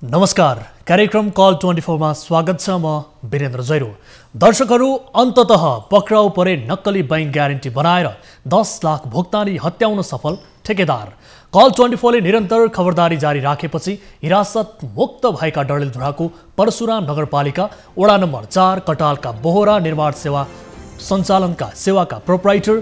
नमस्कार, कार्यक्रम कल 24 मा स्वागत छ। म वीरेन्द्र जैरो। दर्शकहरू, अन्ततः पक्राउ परे नक्कली बैंक ग्यारेन्टी बनाएर 10 लाख भुक्तानी हत्याउन सफल ठेकेदार। कल 24 ले निरन्तर खबरदारी जारी राखेपछि हिरासत मुक्त भएका डडेलधुराको परशुराम नगरपालिका वडा नम्बर 4 कटालका बोहरा निर्माण सेवा सञ्चालनका सेवाका प्रोप्राइटर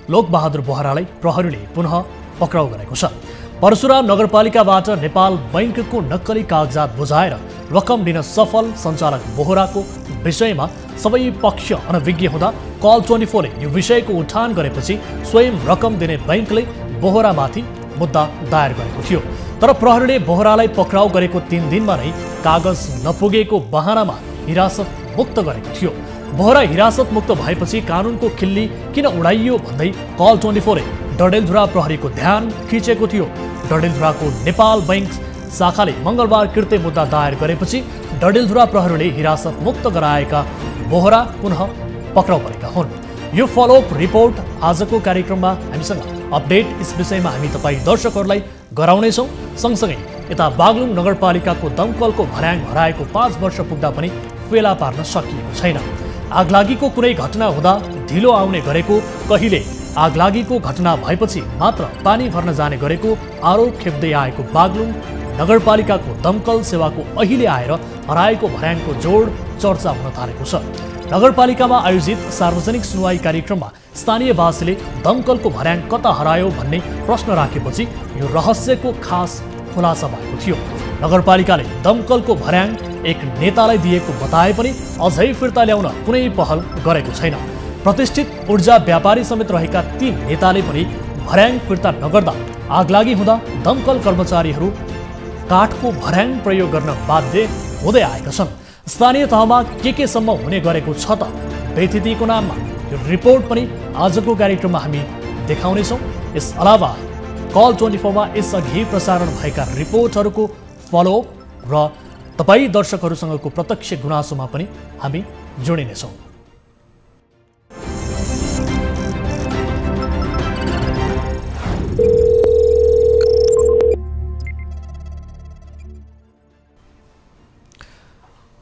लोकबहादुर बोहरालाई प्रहरीले पुनः पक्राउ गरेको छ। परशुराम नगरपालिकाबाट नेपाल बैंकको नक्कली कागजात बुझाएर रकम दिन सफल सञ्चालक बोहराको विषयमा सबै पक्ष अनभिज्ञ हुँदा कल 24 ले यो विषयको उठान गरेपछि स्वयं रकम दिने बैंकले बोहरामाथि मुद्दा दायर गरेको थियो। तर प्रहरीले बोहरालाई पक्राउ गरेको 3 दिनमा नै कागज नपुगेको बहानामा हिरासत मुक्त गरेको थियो। बोहरा हिरासत मुक्त भएपछि कानुनको खिल्ली किन उडाइयो भन्दै कल 24 ले डडेलधुरा प्रहरीको ध्यान खिचेको थियो। डडेलधुराको नेपाल बैंक शाखाले मंगलबार कृत्य मुद्दा दायर गरेपछि डडेलधुरा प्रहरीले हिरासत मुक्त गराएका बोहरा पुनः पक्राउ परेका हुन्। यो फलोअप रिपोर्ट आजको कार्यक्रममा हामीसँग अपडेट यस विषयमा हामी तपाईँ दर्शकहरूलाई गराउनेछौँ। सँगसँगै यता बागलुङ नगरपालिकाको दमकलको भर्याङ हराएको 5 वर्ष पुग्दा पनि फेला पार्न सकिएको छैन। आगलागीको कुनै घटना हुँदा ढिलो आउने गरेको, कहिले आगलागीको घटना भएपछि मात्र पानी भर्न जाने गरेको आरोप खेप्दै आएको बागलुङ नगरपालिकाको दमकल सेवाको अहिले आएर हराएको भर्याङको जोड चर्चा हुन थालेको छ। नगरपालिकामा आयोजित सार्वजनिक सुनवाई कार्यक्रममा स्थानीयवासीले दमकलको भर्याङ कता हरायो भन्ने प्रश्न राखेपछि यो रहस्यको खास खुलासा भएको थियो। नगरपालिकाले दमकलको भर्याङ एक नेतालाई दिएको बताए पनि अझै फिर्ता ल्याउन कुनै पहल गरेको छैन। प्रतिष्ठित ऊर्जा व्यापारी समेत रहेका 3 नेताले पनि भर्याङ फिर्ता नगर्दा आगलागी हुँदा दमकल कर्मचारीहरू काठको भर्याङ प्रयोग गर्न बाध्य हुँदै आएका छन्। स्थानीय तहमा के सम्म हुने गरेको छ त बेथितिको नाममा यो रिपोर्ट पनि आजको कार्यक्रममा हामी देखाउनेछौँ। यस अलावा कल 24 मा यसअघि प्रसारण भएका रिपोर्टहरूको फलोअप र तपाईँ दर्शकहरूसँगको प्रत्यक्ष गुनासोमा पनि हामी जोडिनेछौँ।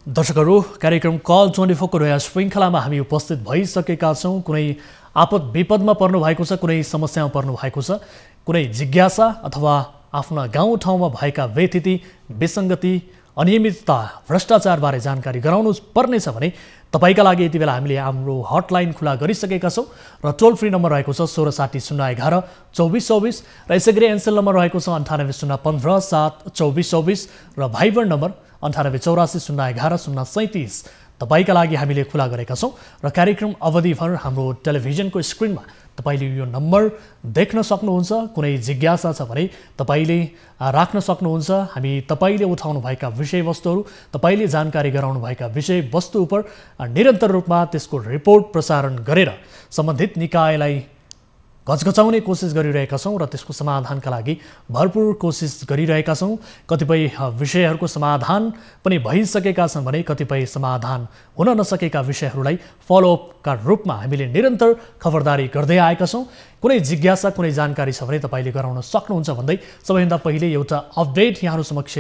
दर्शकहरू, कार्यक्रम कल 24 को नयाँ श्रृङ्खलामा हामी उपस्थित भइसकेका छौँ। कुनै आपद विपदमा पर्नु भएको छ, कुनै समस्यामा पर्नु भएको छ, कुनै जिज्ञासा अथवा आफ्ना गाउँठाउँमा भएका व्यथिति, विसङ्गति, अनियमितता, भ्रष्टाचारबारे जानकारी गराउनु पर्नेछ भने तपाईँका लागि यति बेला हामीले हाम्रो हटलाइन खुला गरिसकेका छौँ र टोल फ्री नम्बर रहेको छ 1660 011 2424 र यसै गरी एनसेल नम्बर रहेको छ 980115 7 2424 र भाइबर नम्बर 9884 011 037 तपाईँका लागि हामीले खुला गरेका छौँ र कार्यक्रम अवधिभर हाम्रो टेलिभिजनको स्क्रिनमा तपाईँले यो नम्बर देख्न सक्नुहुन्छ। कुनै जिज्ञासा छ भने तपाईँले राख्न सक्नुहुन्छ। हामी तपाईँले उठाउनुभएका विषयवस्तुहरू, तपाईँले जानकारी गराउनुभएका विषयवस्तु उप निरन्तर रूपमा त्यसको रिपोर्ट प्रसारण गरेर सम्बन्धित निकायलाई घचघचाउने कोसिस गरिरहेका छौँ र त्यसको समाधानका लागि भरपूर कोसिस गरिरहेका छौँ। कतिपय विषयहरूको समाधान पनि भइसकेका छन् भने कतिपय समाधान हुन नसकेका विषयहरूलाई फलोअपका रूपमा हामीले निरन्तर खबरदारी गर्दै आएका छौँ। कुनै जिज्ञासा, कुनै जानकारी छ भने तपाईँले गराउन सक्नुहुन्छ भन्दै सबैभन्दा पहिले एउटा अपडेट यहाँहरू समक्ष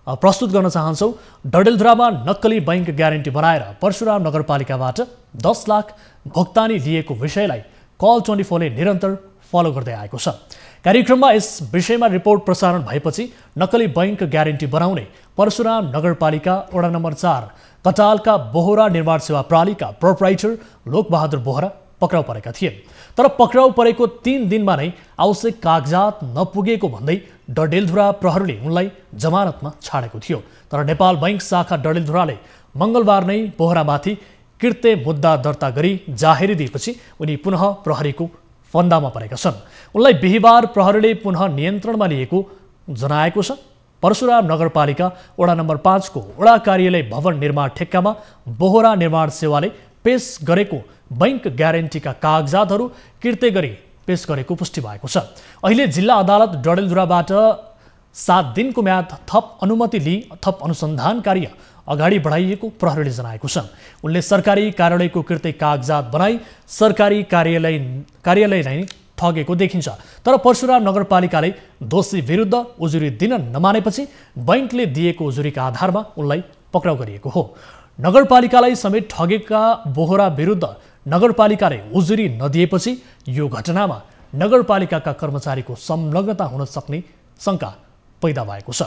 प्रस्तुत गर्न चाहन्छौँ। डडेलधुरामा नक्कली बैंक ग्यारेन्टी बनाएर परशुराम नगरपालिकाबाट 10 लाख भुक्तानी लिएको विषयलाई कल 24 ले निरन्तर फलो गर्दै आएको छ। कार्यक्रममा यस विषयमा रिपोर्ट प्रसारण भएपछि नक्कली बैंक ग्यारेन्टी बनाउने परशुराम नगरपालिका वडा नम्बर 4 कटालका बोहरा निर्माण सेवा प्रणालीका प्रोप्राइटर लोकबहादुर बोहरा पक्राउ परेका थिए। तर पक्राउ परेको 3 दिनमा नै आवश्यक कागजात नपुगेको भन्दै डडेलधुरा प्रहरीले उनलाई जमानतमा छाडेको थियो। तर नेपाल बैंक शाखा डडेलधुराले मंगलबार नै बोहरामाथि कृत्य मुद्दा दर्ता गरी जाहेरी दिएपछि उनी पुनः प्रहरीको फन्दामा परेका छन्। उनलाई बिहीबार प्रहरीले पुनः नियन्त्रणमा लिएको जनाएको छ। परशुराम नगरपालिका वडा नम्बर 5 को वडा कार्यालय भवन निर्माण ठेक्कामा बोहरा निर्माण सेवाले पेश गरेको बैंक ग्यारेन्टीका कागजातहरू कृत्य गरी पेश गरेको पुष्टि भएको छ। अहिले जिल्ला अदालत डडेलधुराबाट 7 दिनको म्याद थप अनुमति लिई थप अनुसन्धान कार्य अगाडि बढाइएको प्रहरीले जनाएको छ। उनले सरकारी कार्यालयको कृत्य कागजात बनाई सरकारी कार्यालयलाई ठगेको देखिन्छ। तर परशुराम नगरपालिकाले दोषी विरुद्ध उजुरी दिन नमानेपछि बैंकले दिएको उजुरीका आधारमा उनलाई पक्राउ गरिएको हो। नगरपालिकालाई समेत ठगेका बोहरा विरुद्ध नगरपालिकाले उजुरी नदिएपछि यो घटनामा नगरपालिकाका कर्मचारीको संलग्नता हुन सक्ने शंका पैदा भएको छ।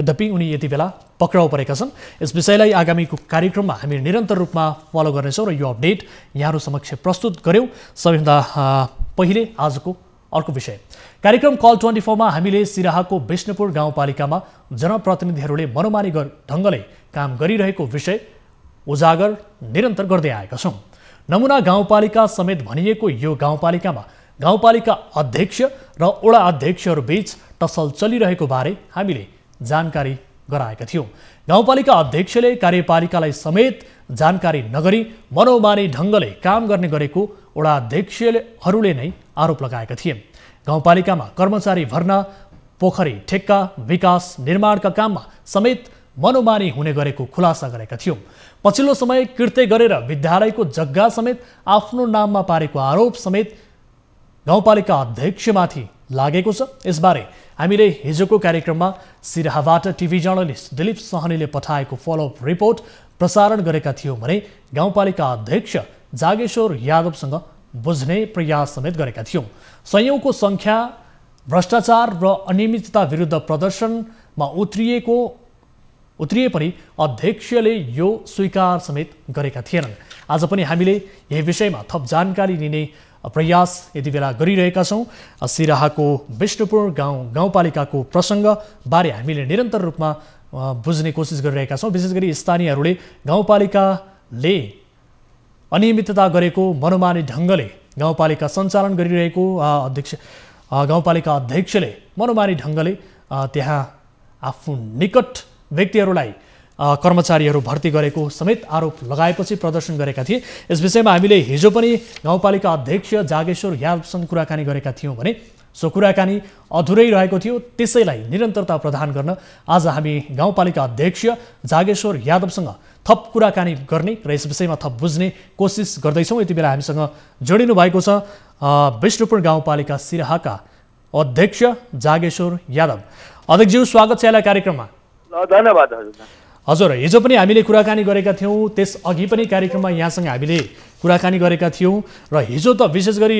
यद्यपि उनी यति बेला पक्राउ परेका छन्। यस विषयलाई आगामी कार्यक्रममा हामी निरन्तर रूपमा फलो गर्नेछौँ र यो अपडेट यहाँहरू समक्ष प्रस्तुत गर्यौँ। सबैभन्दा पहिले आजको अर्को विषय कार्यक्रम कल 24 मा हामीले सिराहाको विष्णुपुर गाउँपालिकामा जनप्रतिनिधिहरूले मनोमानी ढङ्गले काम गरिरहेको विषय उजागर निरन्तर गर्दै आएका छौँ। नमुना गाउँपालिका समेत भनिएको यो गाउँपालिकामा गाउँपालिका अध्यक्ष र वडा अध्यक्षहरू बीच टसल चलिरहेको बारे हामीले जानकारी गराएका थियौँ। गाउँपालिका अध्यक्षले कार्यपालिकालाई समेत जानकारी नगरी मनोमानी ढङ्गले काम गर्ने गरेको वडा अध्यक्षहरूले नै आरोप लगाएका थिए। गाउँपालिकामा कर्मचारी भर्ना, पोखरी ठेक्का, विकास निर्माणका काममा समेत मनोमानी हुने गरेको खुलासा गरेका थियौँ। पछिल्लो समय कृत्य गरेर विद्यालयको जग्गा समेत आफ्नो नाममा पारेको आरोप समेत गाउँपालिका अध्यक्षमाथि लागेको छ। यसबारे हामीले हिजोको कार्यक्रममा सिराहाबाट टिभी जर्नलिस्ट दिलीप सहनीले पठाएको फलोअप रिपोर्ट प्रसारण गरेका थियौँ भने गाउँपालिका अध्यक्ष जागेश्वर यादवसँग बुझ्ने प्रयास समेत गरेका थियौँ। संयौंको संख्या भ्रष्टाचार र अनियमितता विरुद्ध प्रदर्शनमा उत्रिए पनि अध्यक्षले यो स्वीकार समेत गरेका थिएनन्। आज पनि हामीले यही विषयमा थप जानकारी लिने प्रयास यति बेला गरिरहेका छौँ। सिराहाको विष्णुपुर गाउँपालिकाको प्रसङ्गबारे हामीले निरन्तर रूपमा बुझ्ने कोसिस गरिरहेका छौँ। विशेष गरी स्थानीयहरूले गाउँपालिकाले अनियमितता गरेको, मनोमानी ढङ्गले गाउँपालिका सञ्चालन गरिरहेको गाउँपालिका अध्यक्षले मनोमानी ढङ्गले त्यहाँ आफ्नो निकट व्यक्तिहरूलाई कर्मचारीहरू भर्ती गरेको समेत आरोप लगाएपछि प्रदर्शन गरेका थिए। यस विषयमा हामीले हिजो पनि गाउँपालिका अध्यक्ष जागेश्वर यादवसँग कुराकानी गरेका थियौँ भने सो कुराकानी अधुरै रहेको थियो। त्यसैलाई निरन्तरता प्रदान गर्न आज हामी गाउँपालिका अध्यक्ष जागेश्वर यादवसँग थप कुराकानी गर्ने र यस विषयमा थप बुझ्ने कोसिस गर्दैछौँ। यति बेला हामीसँग जोडिनु भएको छ विष्णुपुर गाउँपालिका सिराहाका अध्यक्ष जागेश्वर यादव। अध्यक्षज्यू, स्वागत छ यहाँलाई कार्यक्रममा। धन्यवाद हजुर। हिजो पनि हामीले कुराकानी गरेका थियौँ, त्यस अघि पनि कार्यक्रममा यहाँसँग हामीले कुराकानी गरेका थियौँ र हिजो त विशेष गरी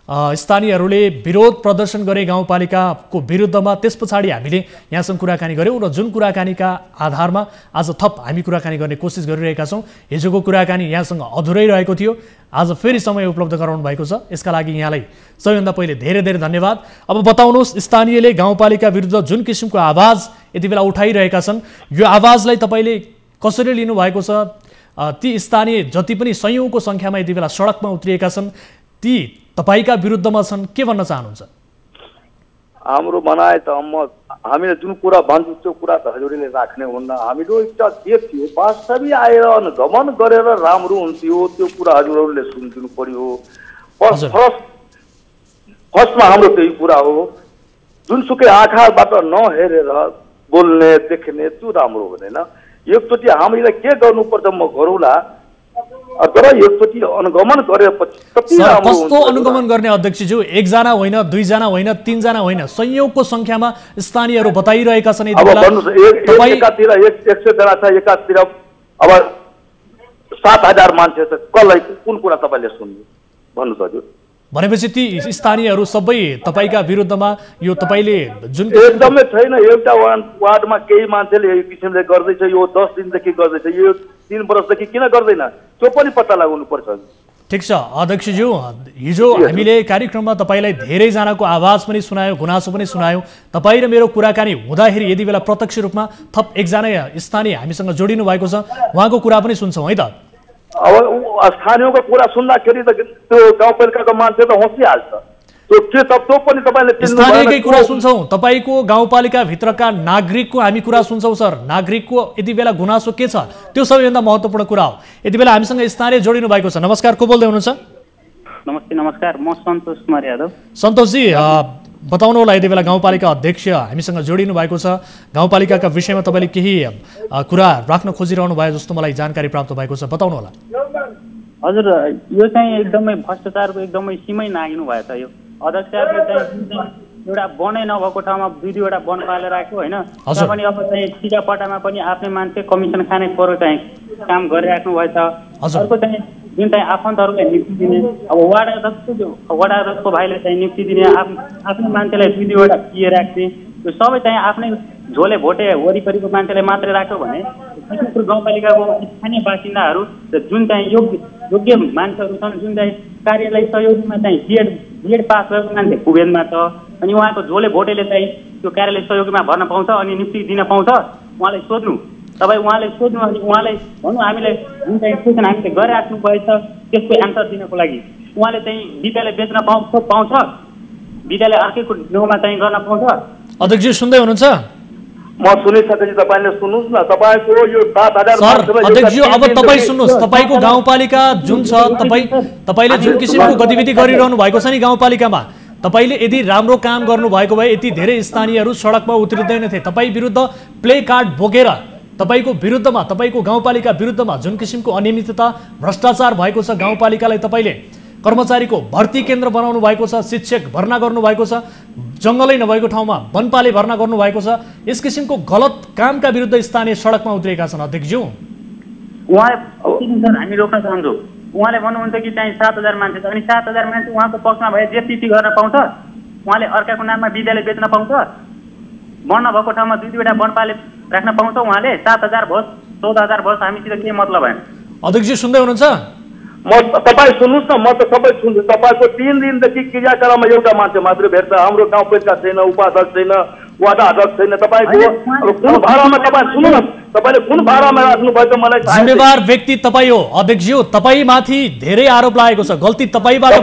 स्थानीयहरूले विरोध प्रदर्शन गरे गाउँपालिकाको विरुद्धमा। त्यस पछाडि हामीले यहाँसँग कुराकानी गऱ्यौँ र जुन कुराकानीका आधारमा आज थप हामी कुराकानी गर्ने कोसिस गरिरहेका छौँ। हिजोको कुराकानी यहाँसँग अधुरै रहेको थियो, आज फेरि समय उपलब्ध गराउनु भएको छ। यसका लागि यहाँलाई सबैभन्दा पहिले धेरै धेरै धन्यवाद। अब बताउनुहोस्, स्थानीयले गाउँपालिका विरुद्ध जुन किसिमको आवाज यति बेला उठाइरहेका छन्, यो आवाजलाई तपाईँले कसरी लिनुभएको छ? ती स्थानीय जति पनि सयौँको सङ्ख्यामा यति बेला सडकमा उत्रिएका छन्, ती तपाईँका विरुद्धमा छन्, के भन्न चाहनुहुन्छ? हाम्रो भनाइ त हामीले जुन कुरा भन्छौँ त्यो कुरा त हजुरले राख्ने हुन्न। हाम्रो एउटा के थियो, वास्तविक आएर अनुगमन गरेर राम्रो हुन्थ्यो, त्यो कुरा हजुरहरूले सुनिदिनु पर्यो। फर्स्टमा हाम्रो त्यही कुरा हो, जुनसुकै आँखाबाट नहेरेर बोल्ने देख्ने त्यो राम्रो हुँदैन। एकचोटि हामीले के गर्नुपर्छ म गरौँला, तर एकचोटि अनुगमन गरेपछि कस्तो अनुगमन गर्ने अध्यक्षज्यू? एकजना होइन, दुईजना होइन, तीनजना होइन, संयोगको संख्यामा स्थानीयहरू बताइरहेका छन्। एकातिर 100 जना छ, एकातिर अब 7,000 मान्छे छ, कसलाई कुन कुरा तपाईँले सुन्नु भन्नुहोस् हजुर? भनेपछि ती स्थानीयहरू सबै तपाईँका विरुद्धमा यो तपाईँले जुन एकदमै छैन। एउटा वार्डमा केही मान्छेले यो किसिमले गर्दैछ, यो 10 दिनदेखि गर्दैछ, यो 3 वर्षदेखि किन गर्दैन, त्यो पनि पत्ता लगाउनु पर्छ। ठिक छ अध्यक्षज्यू, हिजो हामीले कार्यक्रममा तपाईँलाई धेरैजनाको आवाज पनि सुनायो, गुनासो पनि सुनायो। तपाईँ र मेरो कुराकानी हुँदाखेरि यति बेला प्रत्यक्ष रूपमा थप एकजना स्थानीय हामीसँग जोडिनु भएको छ, उहाँको कुरा पनि सुन्छौँ है त। अब स्थानीयको कुरा सुन्दाखेरि त त्यो गाउँपालिकाको मान्छे त हँसिहाल्छ। स्थानीयकै कुरा सुन्छौँ, तपाईँको गाउँपालिका भित्रका नागरिकको हामी कुरा सुन्छौँ। सर, नागरिकको यति बेला गुनासो के छ, त्यो सबैभन्दा महत्त्वपूर्ण कुरा हो। यति बेला हामीसँग स्थानीय जोडिनु भएको छ। नमस्कार, को बोल्दै हुनुहुन्छ? नमस्ते। नमस्कार, म सन्तोष कुमार यादव। सन्तोषजी, बताउनु होला, यति बेला गाउँपालिका अध्यक्ष हामीसँग जोडिनु भएको छ। गाउँपालिकाका विषयमा तपाईँले केही कुरा राख्न खोजिरहनु भयो जस्तो मलाई जानकारी प्राप्त भएको छ, बताउनु होला। हजुर, यो चाहिँ एकदमै भ्रष्टाचारको एकदमै सीमै नागिनु भयो त। यो अध्यक्षहरूले चाहिँ एउटा वनै नभएको ठाउँमा 2-2वटा वन पालेर राख्यो होइन। पनि अब चाहिँ टिकापटामा पनि आफ्नै मान्छे कमिसन खाने परो चाहिँ काम गरिराख्नु भएछ। अर्को चाहिँ जुन चाहिँ आफन्तहरूलाई नियुक्ति दिने, अब वडा अध्यक्षको भाइले चाहिँ नियुक्ति दिने, आफ्नो मान्छेलाई 2-2वटा पिए राख्ने, यो सबै चाहिँ आफ्नै झोले भोटे वरिपरिको मान्छेलाई मात्रै राख्यो भने विष्णुपुर गाउँपालिकाको स्थानीय बासिन्दाहरू जुन चाहिँ योग्य मान्छेहरू छन्, जुन चाहिँ कार्यालय सहयोगीमा चाहिँ बिएड पास भएको मान्छे पुगेनमा छ, अनि उहाँको झोले भोटेले चाहिँ त्यो कार्यालय सहयोगीमा भर्न पाउँछ अनि नियुक्ति दिन पाउँछ। उहाँलाई सोध्नु, तपाईँ उहाँले सोध्नु अनि उहाँलाई भन्नु हामीले जुन चाहिँ सूचना हामीले गरिराख्नु भएछ त्यसको एन्सर दिनको लागि। उहाँले चाहिँ विद्यालय बेच्न पाउँछ, विद्यालय अर्कैको नाउँमा चाहिँ गर्न पाउँछ। अध्यक्षजी सुन्दै हुनुहुन्छ? म सुनिसकेपछि तपाईँले सुन्नुहोस् न। तपाईँको यो 7,000 अध्यक्षजी अब तपाईँ सुन्नुहोस्, तपाईँको गाउँपालिका जुन छ, तपाईँले जुन किसिमको गतिविधि गरिरहनु भएको छ नि गाउँपालिकामा, तपाईँले यदि राम्रो काम गर्नुभएको भए यति धेरै स्थानीयहरू सडकमा उत्रिँदैनथे। तपाईँ विरुद्ध प्ले कार्ड बोकेर तपाईँको विरुद्धमा, तपाईँको गाउँपालिका विरुद्धमा जुन किसिमको अनियमितता भ्रष्टाचार भएको छ, गाउँपालिकालाई तपाईँले कर्मचारीको भर्ती केन्द्र बनाउनु भएको छ, शिक्षक भर्ना गर्नुभएको छ, जङ्गलै नभएको ठाउँमा वनपाले भर्ना गर्नुभएको छ। यस किसिमको गलत कामका विरुद्ध स्थानीय सडकमा उत्रिएका छन्। अध्यक्षज्यू उहाँ हामी रोक्न चाहन्छौँ। उहाँले भन्नुहुन्छ कि चाहिँ 7,000 मान्छे छ, अनि 7,000 मान्छे उहाँको पक्षमा भए जेपीटी गर्न पाउँछ? उहाँले अर्काको नाममा विद्यालय बेच्न पाउँछ? बढ्न भएको ठाउँमा 2-2वटा वनपाले राख्न पाउँछ? उहाँले 7,000 भोस 14,000 भोस हामीसित के मतलब भएन? अध्यक्षजी सुन्दै हुनुहुन्छ? तपाईँ सुन्नुहोस् न, म त सबै सुन्छु। तपाईँको 3 दिनदेखि क्रियाकलापमा एउटा मान्छे मात्रै भेट्छ। हाम्रो गाउँ पञ्चायत छैन, उपाध्यक्ष छैन, वार्ड अध्यक्ष छैन। तपाईँको अब कुन भाडामा तपाईँ सुन्नु न, तपाईँले कुन भाडामा राख्नु भयो त मलाई जिम्मेवार व्यक्ति तपाईँ हो अध्यक्षज्यू। तपाईँ माथि धेरै आरोप लागेको छ, गल्ती तपाईँबाट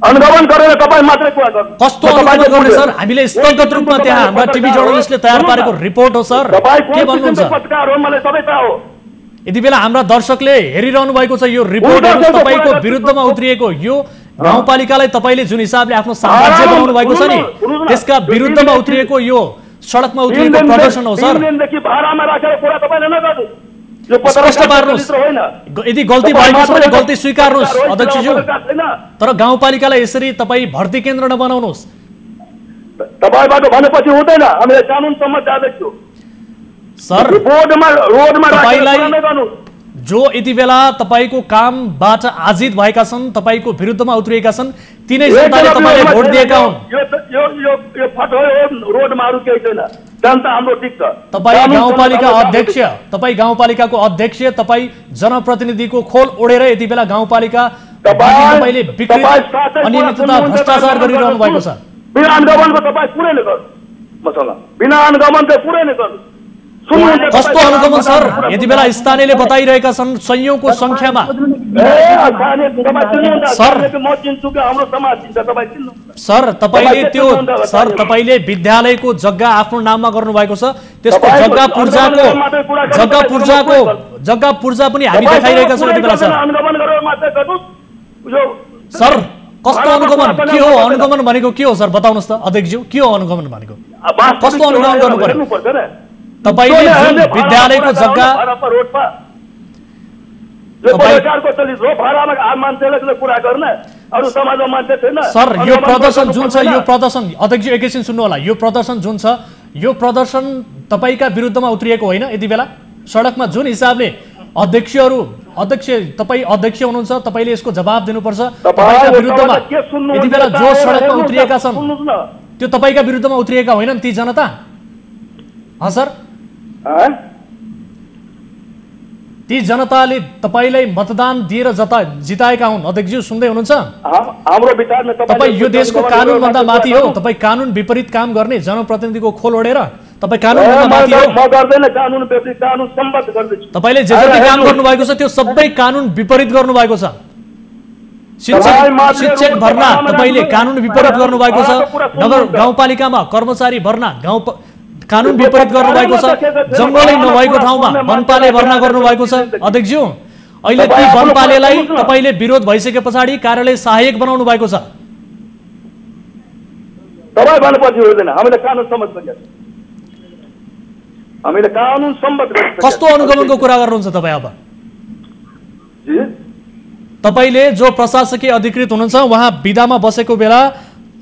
अनुगमन गरेर तपाईँ मात्रै कुरा गर्नु। कस्तो अनुगमन गर्ने सर? हामीले स्थलगत रूपमा त्यहाँ हाम्रा टिभी जर्नलिस्टले तयार पारेको रिपोर्ट हो सर। के भन्नुहुन्छ? पत्रकार हो, मलाई सबै थाहा हो। यति बेला हाम्रा दर्शकले हेरिरहनु भएको छ यो रिपोर्ट। तपाईँको विरुद्धमा उत्रिएको यो गाउँपालिकालाई तपाईँले जुन हिसाबले आफ्नो साम्राज्य बनाउनु भएको छ नि, त्यसका विरुद्धमा उत्रिएको यो सडकमा उत्रिएको प्रदर्शन हो सर। स्पष्ट पार्नुहोस्, यदि गल्ती भएको छ भने गल्ती स्वीकार्नुहोस् अध्यक्षज्यू। तर गाउँपालिकालाई यसरी तपाईँ भर्ती केन्द्र नबनाउनुहोस्। तपाईँबाट भनेपछि हुँदैन, हामीले कानुन सम्म जाँदैछु सर। तपाईँलाई जो यति बेला तपाईँको कामबाट आजित भएका छन्, तपाईँको विरुद्धमा उत्रिएका छन्, तिनै जनताले तपाईँलाई भोट दिएका हुन्। तपाईँ गाउँपालिका अध्यक्ष, तपाईँ गाउँपालिकाको अध्यक्ष, तपाईँ जनप्रतिनिधिको खोल ओढेर यति बेला गाउँपालिका तपाईँले विकृत अनियमितता भ्रष्टाचार गरिरहनु भएको छ। बिना अनुगमनको तपाईँ पुरै नै गर्नु मसँग, बिना अनुगमन चाहिँ पुरै नै गर्नु। कस्तो अनुगमन सर? यति बेला स्थानीयले बताइरहेका छन् सयौंको संख्यामा। सर तपाईले विद्यालयको जग्गा आफ्नो नाममा गर्नु भएको छ, त्यसको जग्गा पूर्जा पनि हामी देखाइरहेका छौँ यति बेला सर। सर कस्तो अनुगमन? के हो अनुगमन भनेको? के हो सर बताउनुहोस् त अध्यक्षज्यू, के हो अनुगमन भनेको? कस्तो अनुगमन गर्नु पर्यो? तपाईले जुन विद्यालयको जग्गा सर, यो प्रदर्शन जुन छ, यो प्रदर्शन अध्यक्ष एकैछिन सुन्नु होला, यो प्रदर्शन जुन छ, यो प्रदर्शन तपाईका विरुद्धमा उत्रिएको होइन। यति बेला सडकमा जुन हिसाबले तपाईँ अध्यक्ष हुनुहुन्छ, तपाईँले यसको जवाब दिनुपर्छ। तपाईका विरुद्धमा यति बेला जो सडकमा उत्रिएका छन् त्यो तपाईँका विरुद्धमा उत्रिएका होइनन् ती जनता? सर ती जनताले तपाईलाई मतदान दिएर जिताएका हुन्। अध्यक्षज्यू सुन्दै हुनुहुन्छ? हाम्रो विचारमा तपाईँ यो देशको कानुनभन्दा माथि हो। तपाईँ कानुन विपरीत काम गर्ने जनप्रतिनिधिको खोल ओढेर तपाईँ कानुनभन्दा माथि हो। तपाईँले जे जति काम गर्नुभएको छ त्यो सबै कानुन विपरीत गर्नुभएको छ। शिक्षक भर्ना तपाईँले कानुन विपरीत गर्नुभएको छ। नगर गाउँपालिकामा कर्मचारी भर्ना कानुन विपरीत गर्नुभएको छ। जङ्गलै नभएको ठाउँमा वनपाले भर्ना गर्नुभएको छ। अध्यक्षज्यू अहिले ती वनपालेलाई तपाईँले विरोध भइसके पछाडि कार्यालय सहायक बनाउनु भएको छ। कस्तो अनुगमनको कुरा गर्नुहुन्छ तपाईँ? अब तपाईले जो प्रशासकीय अधिकृत हुनुहुन्छ उहाँ बिदामा बसेको बेला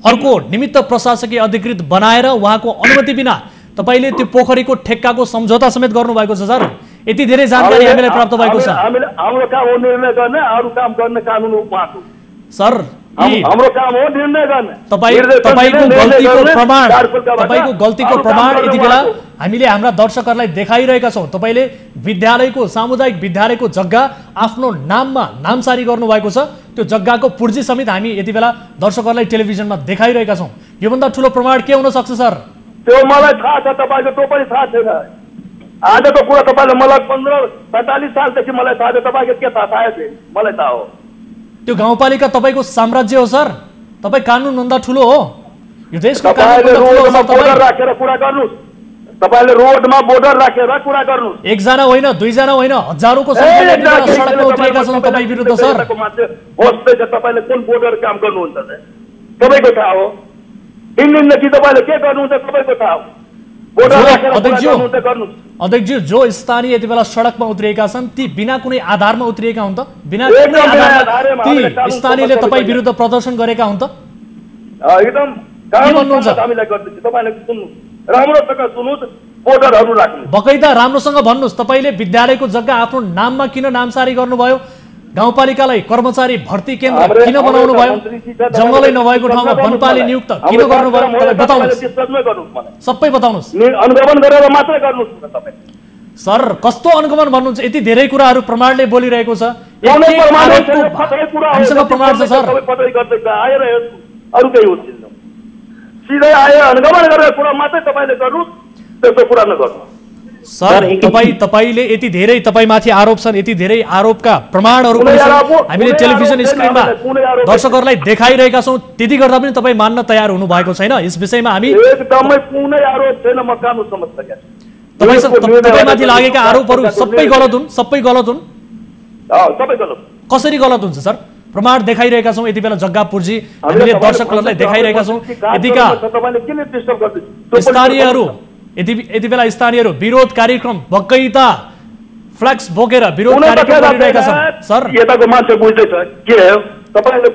अर्को निमित्त प्रशासकीय अधिकृत बनाएर उहाँको अनुमति बिना तपाईले त्यो पोखरीको ठेक्काको सम्झौता समेत गर्नु भएको छ सर। यति धेरै जानकारी हामीलाई प्राप्त भएको छ। हाम्रो काम हो निर्णय गर्ने, अरु काम गर्ने कानुन उहाँको। सर हाम्रो काम हो निर्णय गर्ने। तपाईको गल्तीको प्रमाण यति बेला हामीले हाम्रा दर्शकहरूलाई देखाइरहेका छौं। तपाईले विद्यालयको सामुदायिक विद्यालयको जग्गा आफ्नो नाममा नामसारी गर्नु भएको छ। त्यो जग्गाको पुर्जी समेत हामी यति बेला दर्शकहरूलाई टेलिभिजनमा देखाइरहेका छौं। योभन्दा ठूलो प्रमाण के हुन सक्छ सर? त्यो मलाई थाहा छ, तपाईको त्यो पनि थाहा छैन। आजको कुरा तपाईले मलाई 15-45 सालदेखि मलाई थाहा छ, तपाईको के थाहा छ? मलाई थाहा हो। त्यो गाउँपालिका तपाईको साम्राज्य हो सर। तपाई कानुन भन्दा ठूलो हो। यो देशको कानुन भन्दा ठूलो हो। बोर्डर राखेर कुरा गर्नुस्। तपाईले रोडमा बोर्डर राखेर कुरा गर्नुस्। एकजना होइन, दुईजना होइन, हजारौंको संख्यामा सडकमा उत्रिएका छन् तपाई विरुद्ध सर। होस्दै छ तपाईले कुन बोर्डर काम गर्नुहुन्छ त? तपाईको थाहा हो। दिनदेखि तपाईले के गर्नुहुन्छ तपाईको थाहा हो। अध्यक्षज्यू, जो स्थानीय यति बेला सडकमा उत्रिएका छन् ती बिना कुनै आधारमा उत्रिएका हुन् त? बिना कुनै आधारमा ती स्थानीयले तपाई विरुद्ध प्रदर्शन गरेका हुन् त? एकदम के भन्नुहुन्छ? हामीलाई गर्दै तपाईले सुन्नु, राम्रोसँग सुन्नुस्, बोर्डरहरु राख्नु। बकैदा राम्रोसँग भन्नुस्, तपाईले विद्यालयको जग्गा आफ्नो नाममा किन नामसारी गर्नुभयो? गाउँपालिकालाई कर्मचारी भर्ती केन्द्र किन बनाउनु भयो? जंगलै नभएको ठाउँमा वनपाली नियुक्त किन गर्नुभयो? तपाईँ बताउनुहोस्, सबै बताउनुहोस्। अनुगमन गरेर मात्रै गर्नुहोस् तपाईँ। सर कस्तो अनुगमन भन्नुहुन्छ? यति धेरै कुराहरू प्रमाणले बोलिरहेको छ। हामीसँग प्रमाण छ सर। अरु केही हो सिधै आए अनुगमन गरेर कुरा मात्रै तपाईले गर्नुहोस्, त्यस्तो कुरा नगर्नु। सर तपाईले यति धेरै तपाईमाथि आरोप छन्, यति धेरै आरोपका प्रमाणहरू पनि छन्। हामीले टेलिभिजन स्क्रिनमा दर्शकहरूलाई देखाइरहेका छौं। त्यति गर्दा पनि तपाई मान्न तयार हुनु भएको छैन। यस विषयमा हामी एकदमै कुनै आरोप छैन। म कानुन समझ्छु। तपाईमाथि लागेका आरोपहरू सबै गलत हुन्, सबै गलत हुन्। सबै गलत। कसरी गलत हुन्छ सर? प्रमाण देखाइरहेका छौं। यति बेला जग्गा पुर्जी हामीले दर्शकहरूलाई देखाइरहेका छौं। यतिका स्थानीयहरू यति बेला स्थानीयहरू विरोध कार्यक्रम बकैता फ्लेक्स बोकेर विरोध कार्यक्रम गरिरहेका छन्। सर यताको मान्छे बुझ्दैछ के हो? तपाईले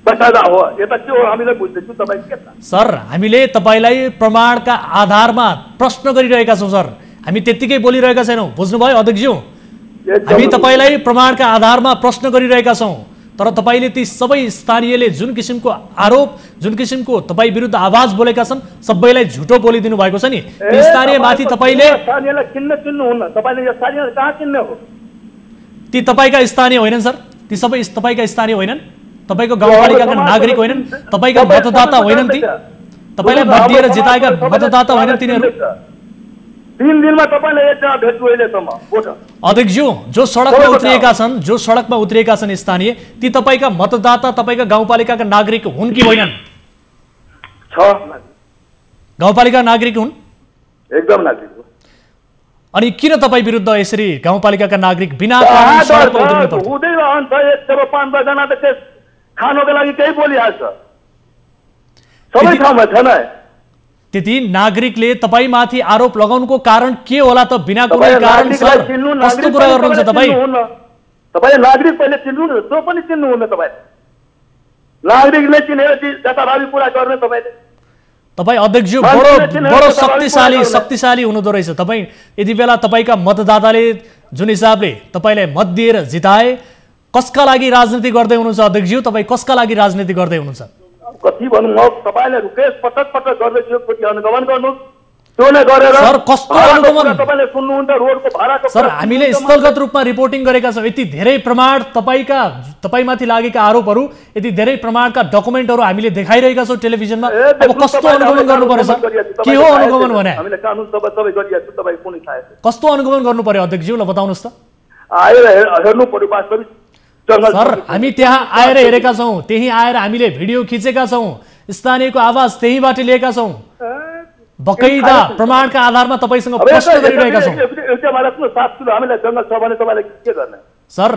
बतादा हो, यता के हो हामीले बुझ्दैछु। तपाई के छ? सर हामीले तपाईलाई प्रमाणका आधारमा प्रश्न गरिरहेका छौं सर। हामी त्यतिकै बोलिरहेका छैनौं। बुझ्नुभयो अध्यक्षज्यू? हामी तपाईलाई प्रमाणका आधारमा प्रश्न गरिरहेका छौं। तर तपाईले ती सबै स्थानीयले जुन किसिमको आरोप, जुन किसिमको तपाई विरुद्ध आवाज बोलेका छन् सबैलाई झुटो बोलिदिनु भएको छ नि। ती स्थानीय माथि तपाईले स्थानीयलाई चिन्नु हुन्न। तपाईले यो स्थानीय कहाँ चिन्ने हो? ती तपाईका स्थानीय होइनन् सर। ती सबै तपाईका स्थानीय होइनन्। तपाईको गाउँपालिकाका नागरिक होइनन्। तपाईका मतदाता होइनन् ती। तपाईलाई मत दिएर जिताएका मतदाता होइनन् तिनीहरू। 3 दिनमा तपाईले एकजना भेट्नु अहिलेसम्म बोट। अध्यक्षज्यू, जो सडकमा उत्रिएका छन् स्थानीय ती तपाईका मतदाता, तपाईका गाउँपालिकाका नागरिक हुन् कि होइनन्? गाउँपालिका नागरिक हुन्? एकदम नागरिक हो। अनि किन तपाई विरुद्ध यसरी गाउँपालिकाका नागरिक बिना कारण सडकमा उत्रिनु पर्छ? हुँदै रहन्छ। 1-5 जना त त्यस खानको लागि केही बोलिहाल्छ। सबै ठाउँमा छैन। त्यति नागरिकले तपाईमाथि आरोप लगाउनुको कारण के होला त? बिना कुनै कारण सर कस्तो कुरा गर्नुहुन्छ तपाई? तपाईले नागरिक पहिले चिन्नु न, त्यो पनि चिन्नु हुन्न। तपाई नागरिकले चिनेर जताभावी कुरा गर्ने तपाईले। तपाई अध्यक्षज्यू बडो शक्तिशाली हुनुहुँदो रहेछ। तपाई यति बेला तपाईका मतदाताले जुन हिसाबले तपाईलाई मत दिएर जिताए, कसका लागि राजनीति गर्दै हुनुहुन्छ अध्यक्षज्यू? तपाई कसका लागि राजनीति गर्दै हुनुहुन्छ? कति भन्नु? म तपाईले रिक्वेस्ट पटक गर्दैछु कि अनुगमन गर्नुस्। त्यो नै गरेर सर कस्तो अनुगमन? तपाईले सुन्नुहुन्छ रोडको भाडाको? सर हामीले स्थलगत रूपमा रिपोर्टिङ गरेका छौं। यति धेरै प्रमाण तपाईमाथि लागेका आरोपहरू, यति धेरै प्रमाणका डकुमेन्टहरू हामीले देखाइरहेका छौं टेलिभिजनमा। अब कस्तो अनुगमन गर्नु पर्यो सर? के हो अनुगमन भने? हामीले कानुन सबै गरिएको छु। तपाई कुनै थाहा छैन। कस्तो अनुगमन गर्नु पर्यो अध्यक्षज्यू? ल बताउनुस् त। आएर हेर्नु पर्यो वास्तविक। सर हामी त्यहाँ आएर हेरेका छौं। त्यही आएर हामीले भिडियो खिचेका छौं। स्थानीयको आवाज त्यहीबाट लिएका छौं। बकैदा प्रमाणका आधारमा तपाईसँग प्रश्न गरिरहेका छौं। सर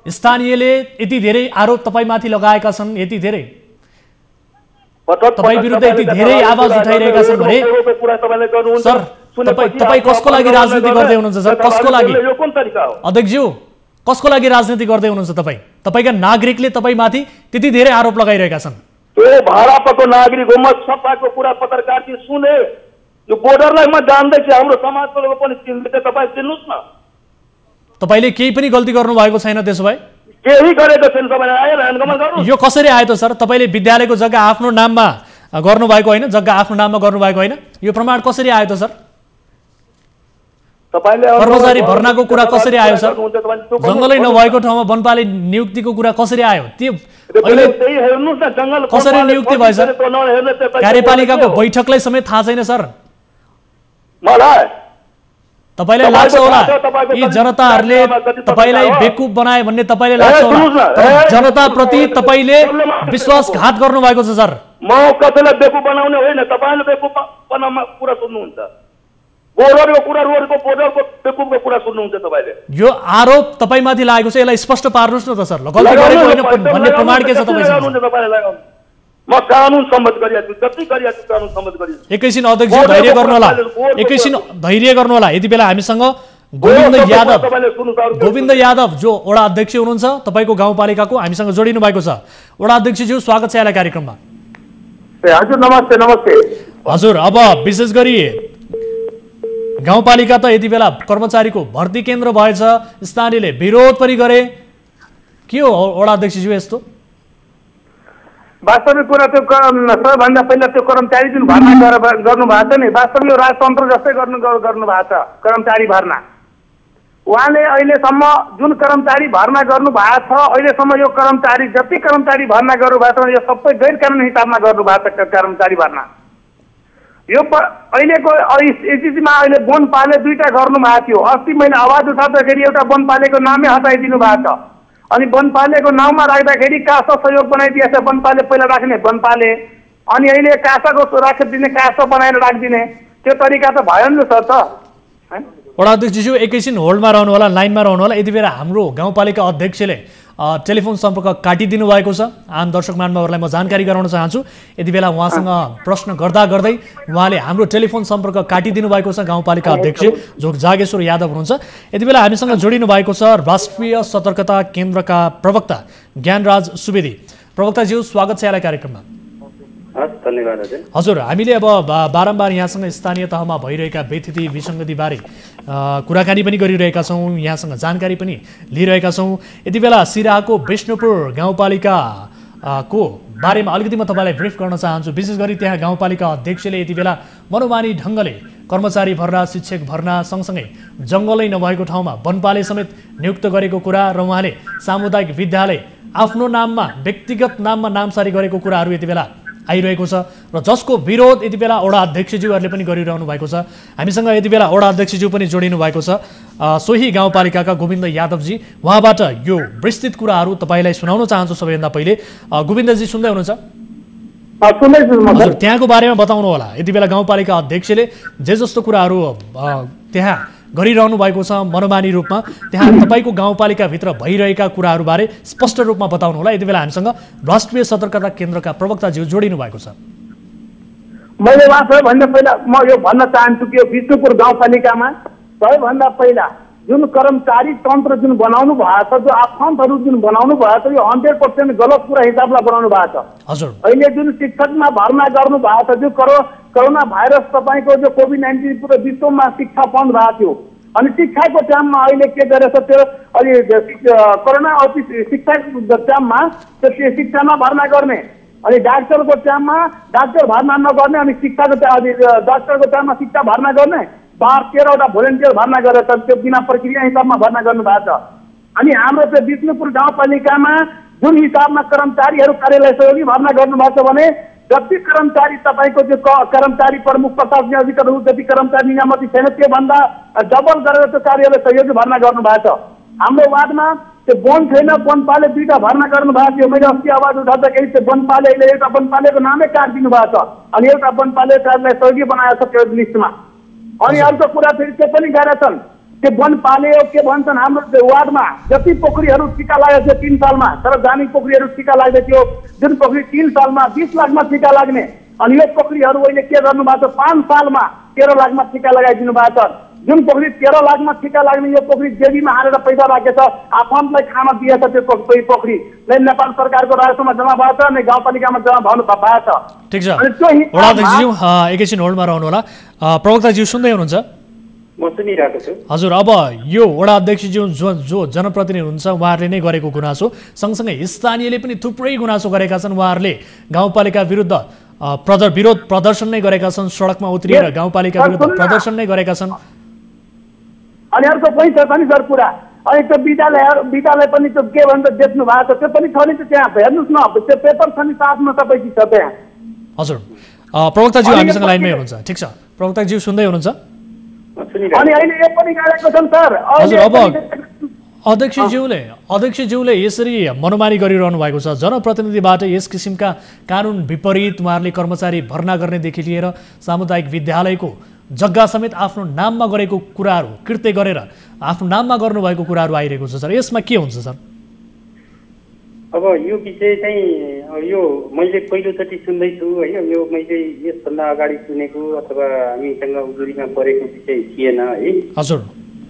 स्थानीयले यति धेरै आरोप तपाईमाथि लगाएका छन्, यति धेरै तपाई विरुद्ध यति धेरै आवाज उठाइरहेका छन् भने सर तपाई कसको लागि राजनीति गर्दै हुनुहुन्छ सर? कसको लागि अध्यक्षज्यू? कसको लागि राजनीति गर्दै हुनुहुन्छ तपाई? तपाईँका नागरिकले तपाईँमाथि त्यति धेरै आरोप लगाइरहेका छन्। त्यो भाडापाको नागरिक हो, म सफाको कुरा पत्रकारले सुने। यो बोर्डरलाई म जान्दैछु, हाम्रो समाजको लोक पनि चिन्दै, तपाईँ चिन्नुहोस् न। तपाईँले केही पनि गल्ती गर्नु भएको छैन त्यसो भए? केही गरेको छैन, तपाईँले आएर ह्यान्डकमन गर्नु। यो कसरी आयो त सर? तपाईँले विद्यालयको जग्गा आफ्नो नाममा गर्नुभएको होइन, जग्गा आफ्नो नाममा गर्नुभएको होइन, यो प्रमाण कसरी आयो त सर? कर्मचारी भर्नाको कुरा कसरी आयो सर? जङ्गलै नभएको ठाउँमा वनपाले नियुक्तिको कुरा कसरी आयो? त्यो अहिले कसरी नियुक्ति भयो सर? कार्यपालिकाको बैठकलाई समेत थाहा छैन सर। मलाई तपाईलाई लाग्छ होला यी जनताहरूले तपाईलाई बेकुफ बनाए भन्ने तपाईले लाग्छ होला, जनताप्रति तपाईले विश्वासघात गर्नुभएको छ सर। म कसैलाई बेकुफ बनाउने होइन, तपाईले बेकुफ बनाउन कुरा सुन्नुहुन्छ। बोर्डरको कुरा, रोडको बोर्डरको बेकुफको कुरा सुन्नुहुन्छ तपाईले। यो आरोप तपाईमाथि लागेको छ, यसलाई स्पष्ट पार्नुस् न त सर। गल्ती गरेको होइन भन्ने प्रमाण के छ तपाईसँग? म कानुन सम्मत गरिरहेको छु, जति गरिरहेको छु कानुन सम्मत गरिरहेको छु। एकैछिन अध्यक्ष धैर्य गर्नु होला, एकैछिन धैर्य गर्नु होला। यति बेला हामीसँग गोविन्द यादव जो वडा अध्यक्ष हुनुहुन्छ तपाईको गाउँपालिकाको, हामीसँग जोडिनु भएको छ। वडा अध्यक्षज्यू स्वागत छ यहाँलाई कार्यक्रममा। हजुर नमस्ते। नमस्ते हजुर, अब विशेष गरी गाउँपालिका त यति बेला कर्मचारीको भर्ती केन्द्र भएछ, स्थानीयले विरोध पनि गरे, के हो वडा अध्यक्षज्यू यस्तो? वास्तविक कुरा त्यो सबैभन्दा पहिला त्यो कर्मचारी जुन भर्ना गर्नु भएको छ नि, वास्तवमा यो राजतन्त्र जस्तै गर्नु भएको छ कर्मचारी भर्ना। उहाँले अहिलेसम्म जुन कर्मचारी भर्ना गर्नु भएको छ, अहिलेसम्म यो कर्मचारी जति कर्मचारी भर्ना गर्नु भएको छ यो सबै गैर कानुनी हिसाबमा गर्नु भएको छ कर्मचारी भर्ना। यो अहिलेको स्थितिमा अहिले वनपाले 2टा गर्नु भएको थियो। अस्ति मैले आवाज उठाउँदाखेरि एउटा वनपालेको नामै हटाइदिनु भएको छ, अनि वनपालेको नाउँमा राख्दाखेरि कासा सहयोग बनाइदिएछ। वनपाले पहिला राख्ने वनपाले, अनि अहिले कासाको राखिदिने, कासा बनाएर राखिदिने, त्यो तरिका त भएन नि सर त। वडा अध्यक्षज्यू एकैछिन होल्डमा रहनु होला, लाइनमा रहनु होला। यति बेला हाम्रो गाउँपालिका अध्यक्षले टेलिफोन सम्पर्क काटिदिनु भएको छ। आम दर्शक महानुभावहरूलाई म जानकारी गराउन चाहन्छु, यति बेला उहाँसँग प्रश्न गर्दा गर्दै उहाँले हाम्रो टेलिफोन सम्पर्क काटिदिनु भएको छ। गाउँपालिका अध्यक्ष जो जागेश्वर यादव हुनुहुन्छ, यति बेला हामीसँग जोडिनु भएको छ राष्ट्रिय सतर्कता केन्द्रका प्रवक्ता ज्ञानराज सुवेदी। प्रवक्ताज्यू स्वागत छ यहाँलाई कार्यक्रममा। हजुर, हामीले अब बारम्बार यहाँसँग स्थानीय तहमा भइरहेका व्यथिति विसङ्गतिबारे कुराकानी पनि गरिरहेका छौँ, यहाँसँग जानकारी पनि लिइरहेका छौँ। यति बेला सिराहाको विष्णुपुर गाउँपालिकाको बारेमा अलिकति म तपाईँलाई ब्रिफ गर्न चाहन्छु। विशेष गरी त्यहाँ गाउँपालिका अध्यक्षले यति बेला मनोमानी ढङ्गले कर्मचारी भर्ना, शिक्षक भर्ना सँगसँगै जङ्गलै नभएको ठाउँमा वनपाले समेत नियुक्त गरेको कुरा र उहाँले सामुदायिक विद्यालय आफ्नो नाममा, व्यक्तिगत नाममा नामसारी गरेको कुराहरू यति बेला आइरहेको छ र जसको विरोध यति बेला वडा अध्यक्षज्यूहरूले पनि गरिरहनु भएको छ। हामीसँग यति बेला वडा अध्यक्षज्यू पनि जोडिनु भएको छ, सोही गाउँपालिकाका गोविन्द यादवजी। उहाँबाट यो विस्तृत कुराहरू तपाईँलाई सुनाउन चाहन्छु। सबैभन्दा पहिले गोविन्दजी सुन्दै हुनुहुन्छ? हजुर, त्यहाँको बारेमा बताउनु होला। यति बेला गाउँपालिका अध्यक्षले जे जस्तो कुराहरू त्यहाँ गरिरहनु भएको छ मनोमानी रूपमा, त्यहाँ तपाईँको गाउँपालिकाभित्र भइरहेका कुराहरूबारे स्पष्ट रूपमा बताउनु होला। यति बेला हामीसँग राष्ट्रिय सतर्कता केन्द्रका प्रवक्ताज्यू जोडिनु भएको छ। मैले सबैभन्दा पहिला म यो भन्न चाहन्छु कि यो विष्णुपुर गाउँपालिकामा सबैभन्दा पहिला जुन कर्मचारी तन्त्र जुन बनाउनु भएको छ, जो आफन्तहरू जुन बनाउनु भएको छ, यो 100% गलत कुरा हिसाबलाई बनाउनु भएको छ। हजुर, अहिले जुन शिक्षकमा भर्ना गर्नु भएको छ, जो कोरोना भाइरस तपाईँको जो कोभिड-19 पुरो विश्वमा शिक्षा बन्द भएको थियो, अनि शिक्षाको टाइममा अहिले के गरेछ त्यो अलि कोरोना शिक्षाको टाइममा त्यो शिक्षामा भर्ना गर्ने, अनि डाक्टरको टाइममा डाक्टर भर्ना नगर्ने, अनि शिक्षाको डाक्टरको टाइममा शिक्षा भर्ना गर्ने, 12-13वटा भोलिन्टियर भर्ना गरेर त्यो बिना प्रक्रिया हिसाबमा भर्ना गर्नु भएको छ। अनि हाम्रो त्यो विष्णुपुर गाउँपालिकामा जुन हिसाबमा कर्मचारीहरू कार्यालय सहयोगी भर्ना गर्नुभएको छ भने जति कर्मचारी तपाईँको त्यो कर्मचारी प्रमुख प्रशासनिक अधिकारीहरू जति कर्मचारी नियामती छैन त्योभन्दा डबल गरेर त्यो कार्यालय सहयोगी भर्ना गर्नुभएको छ। हाम्रो वार्डमा त्यो वन छैन, वनपाले 2टा भर्ना गर्नुभएको थियो। मैले अस्ति आवाज उठाउँदाखेरि त्यो वनपाले एउटा वनपालेको नामै काटिदिनु भएको छ, अनि एउटा वनपाले कार्यालय सहयोगी बनाएको छ त्यो लिस्टमा। अनि अर्को कुरा फेरि त्यो पनि गरेछन्, त्यो वनपाले के भन्छन्, हाम्रो वार्डमा जति पोखरीहरू टिका लागेको थियो 3 सालमा, तर दामी पोखरीहरू टिका लाग्दै थियो, जुन पोखरी 3 सालमा 20 लाखमा टिका लाग्ने, अनि यो पोखरीहरू अहिले के गर्नु भएको छ 5 सालमा 13 लाखमा टिका लगाइदिनु भएको छ। जुन पोखरी 13 लाखमा ठिका लाग्ने यो पोखरी जेबीमा हालेर पैसा राखेछ, आफन्तलाई खान दिएछ, त्यो पोखरी नै नेपाल सरकारको राजस्वमा जम्मा भएछ अनि गाउँपालिकामा जम्मा भएछ। ठिक छ वडाध्यक्षज्यू, एकैछिन होल्डमा रहनु होला। प्रवक्ताज्यू सुन्दै हुनुहुन्छ? म सुनिरहेको छु। हजुर, अब यो वडा अध्यक्षज्यू जो जनप्रतिनिधि हुनुहुन्छ उहाँहरूले नै गरेको गुनासो सँगसँगै स्थानीयले पनि थुप्रै गुनासो गरेका छन्। उहाँहरूले गाउँपालिका विरुद्ध विरोध प्रदर्शन नै गरेका छन्, सडकमा उत्रिएर गाउँपालिका विरुद्ध प्रदर्शन नै गरेका छन्। अनि अर्को पनि छ पनि सर कुरा, अनि त्यो विद्यालय पनि त्यो के भन्छ बेच्नु भएको छ, त्यो पनि छ नि त्यहाँ, हेर्नुहोस् न त्यो पेपर छ नि साथमा सबै चिज छ त्यहाँ। हजुर, प्रवक्ताज्यू हामीसँग लाइनमै हुनुहुन्छ? ठिक छ, प्रवक्ताज्यू सुन्दै हुनुहुन्छ? अनि अहिले यो पनि गाडेको छन् सर। हजुर, अब अध्यक्षज्यूले यसरी मनोमानी गरिरहनु भएको छ, जनप्रतिनिधिबाट यस किसिमका कानुन विपरीत उहाँहरूले कर्मचारी भर्ना गर्नेदेखि लिएर सामुदायिक विद्यालयको जग्गा समेत आफ्नो नाममा गरेको कुराहरू कृत्य गरेर आफ्नो नाममा गर्नुभएको कुराहरू आइरहेको छ सर, यसमा के हुन्छ सर? अब यो विषय चाहिँ यो मैले पहिलोचोटि सुन्दैछु होइन, यो मैले यसभन्दा अगाडि सुनेको अथवा हामीसँग उजुरीमा परेको विषय थिएन है। हजुर,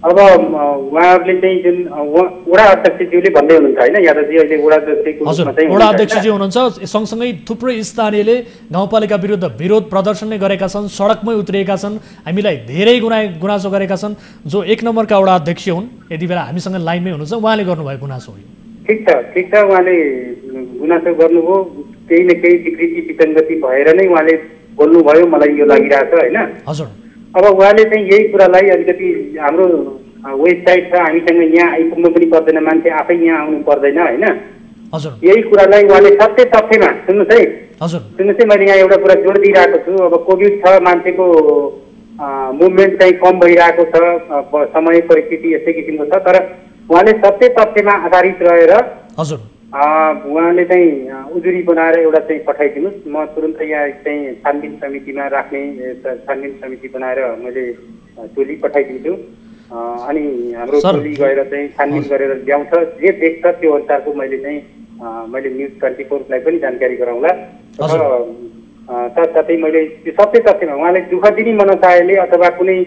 अब उहाँहरूले चाहिँ जुन वडा अध्यक्षज्यूले भन्दै हुनुहुन्छ होइन यादवजी, अहिले वडा अध्यक्षको हजुर वडा अध्यक्षज्यू हुनुहुन्छ, सँगसँगै थुप्रै स्थानीयले गाउँपालिका विरुद्ध विरोध प्रदर्शन नै गरेका छन्, सडकमै उत्रिएका छन्, हामीलाई धेरै गुनासो गरेका छन्। जो 1 नम्बरका वडा अध्यक्ष हुन् यति बेला हामीसँग लाइनमै हुनुहुन्छ, उहाँले गर्नुभएको गुनासो हो। ठिक छ, उहाँले गुनासो गर्नुभयो, केही न केही विकृति विसङ्गति भएर नै उहाँले बोल्नुभयो, मलाई यो लागिरहेछ होइन। हजुर, अब उहाँले चाहिँ यही कुरालाई अलिकति हाम्रो वेबसाइट छ, हामीसँग यहाँ आइपुग्नु पनि पर्दैन, मान्छे आफै यहाँ आउनु पर्दैन होइन। हजुर, यही कुरालाई उहाँले सत्य तथ्यमा सुन्नुहोस् है। हजुर, सुन्नुहोस् है, मैले यहाँ एउटा कुरा जोड दिइरहेको छु। अब कोभिड छ, मान्छेको मुभमेन्ट चाहिँ कम भइरहेको छ, समय परिस्थिति यस्तै किसिमको छ, तर उहाँले सत्य तथ्यमा आधारित रहेर हजुर उहाँले चाहिँ उजुरी बनाएर एउटा चाहिँ पठाइदिनुहोस्। म तुरन्त यहाँ चाहिँ छानबिन समितिमा राख्ने छानबिन समिति बनाएर मैले टोली पठाइदिन्छु, अनि हाम्रो टोली गएर चाहिँ छानबिन गरेर ल्याउँछ, जे देख्छ त्यो अनुसारको मैले न्युज 24लाई पनि जानकारी गराउँला। साथसाथै मैले त्यो सत्य तथ्यमा उहाँले दुःख दिने मनसायले अथवा कुनै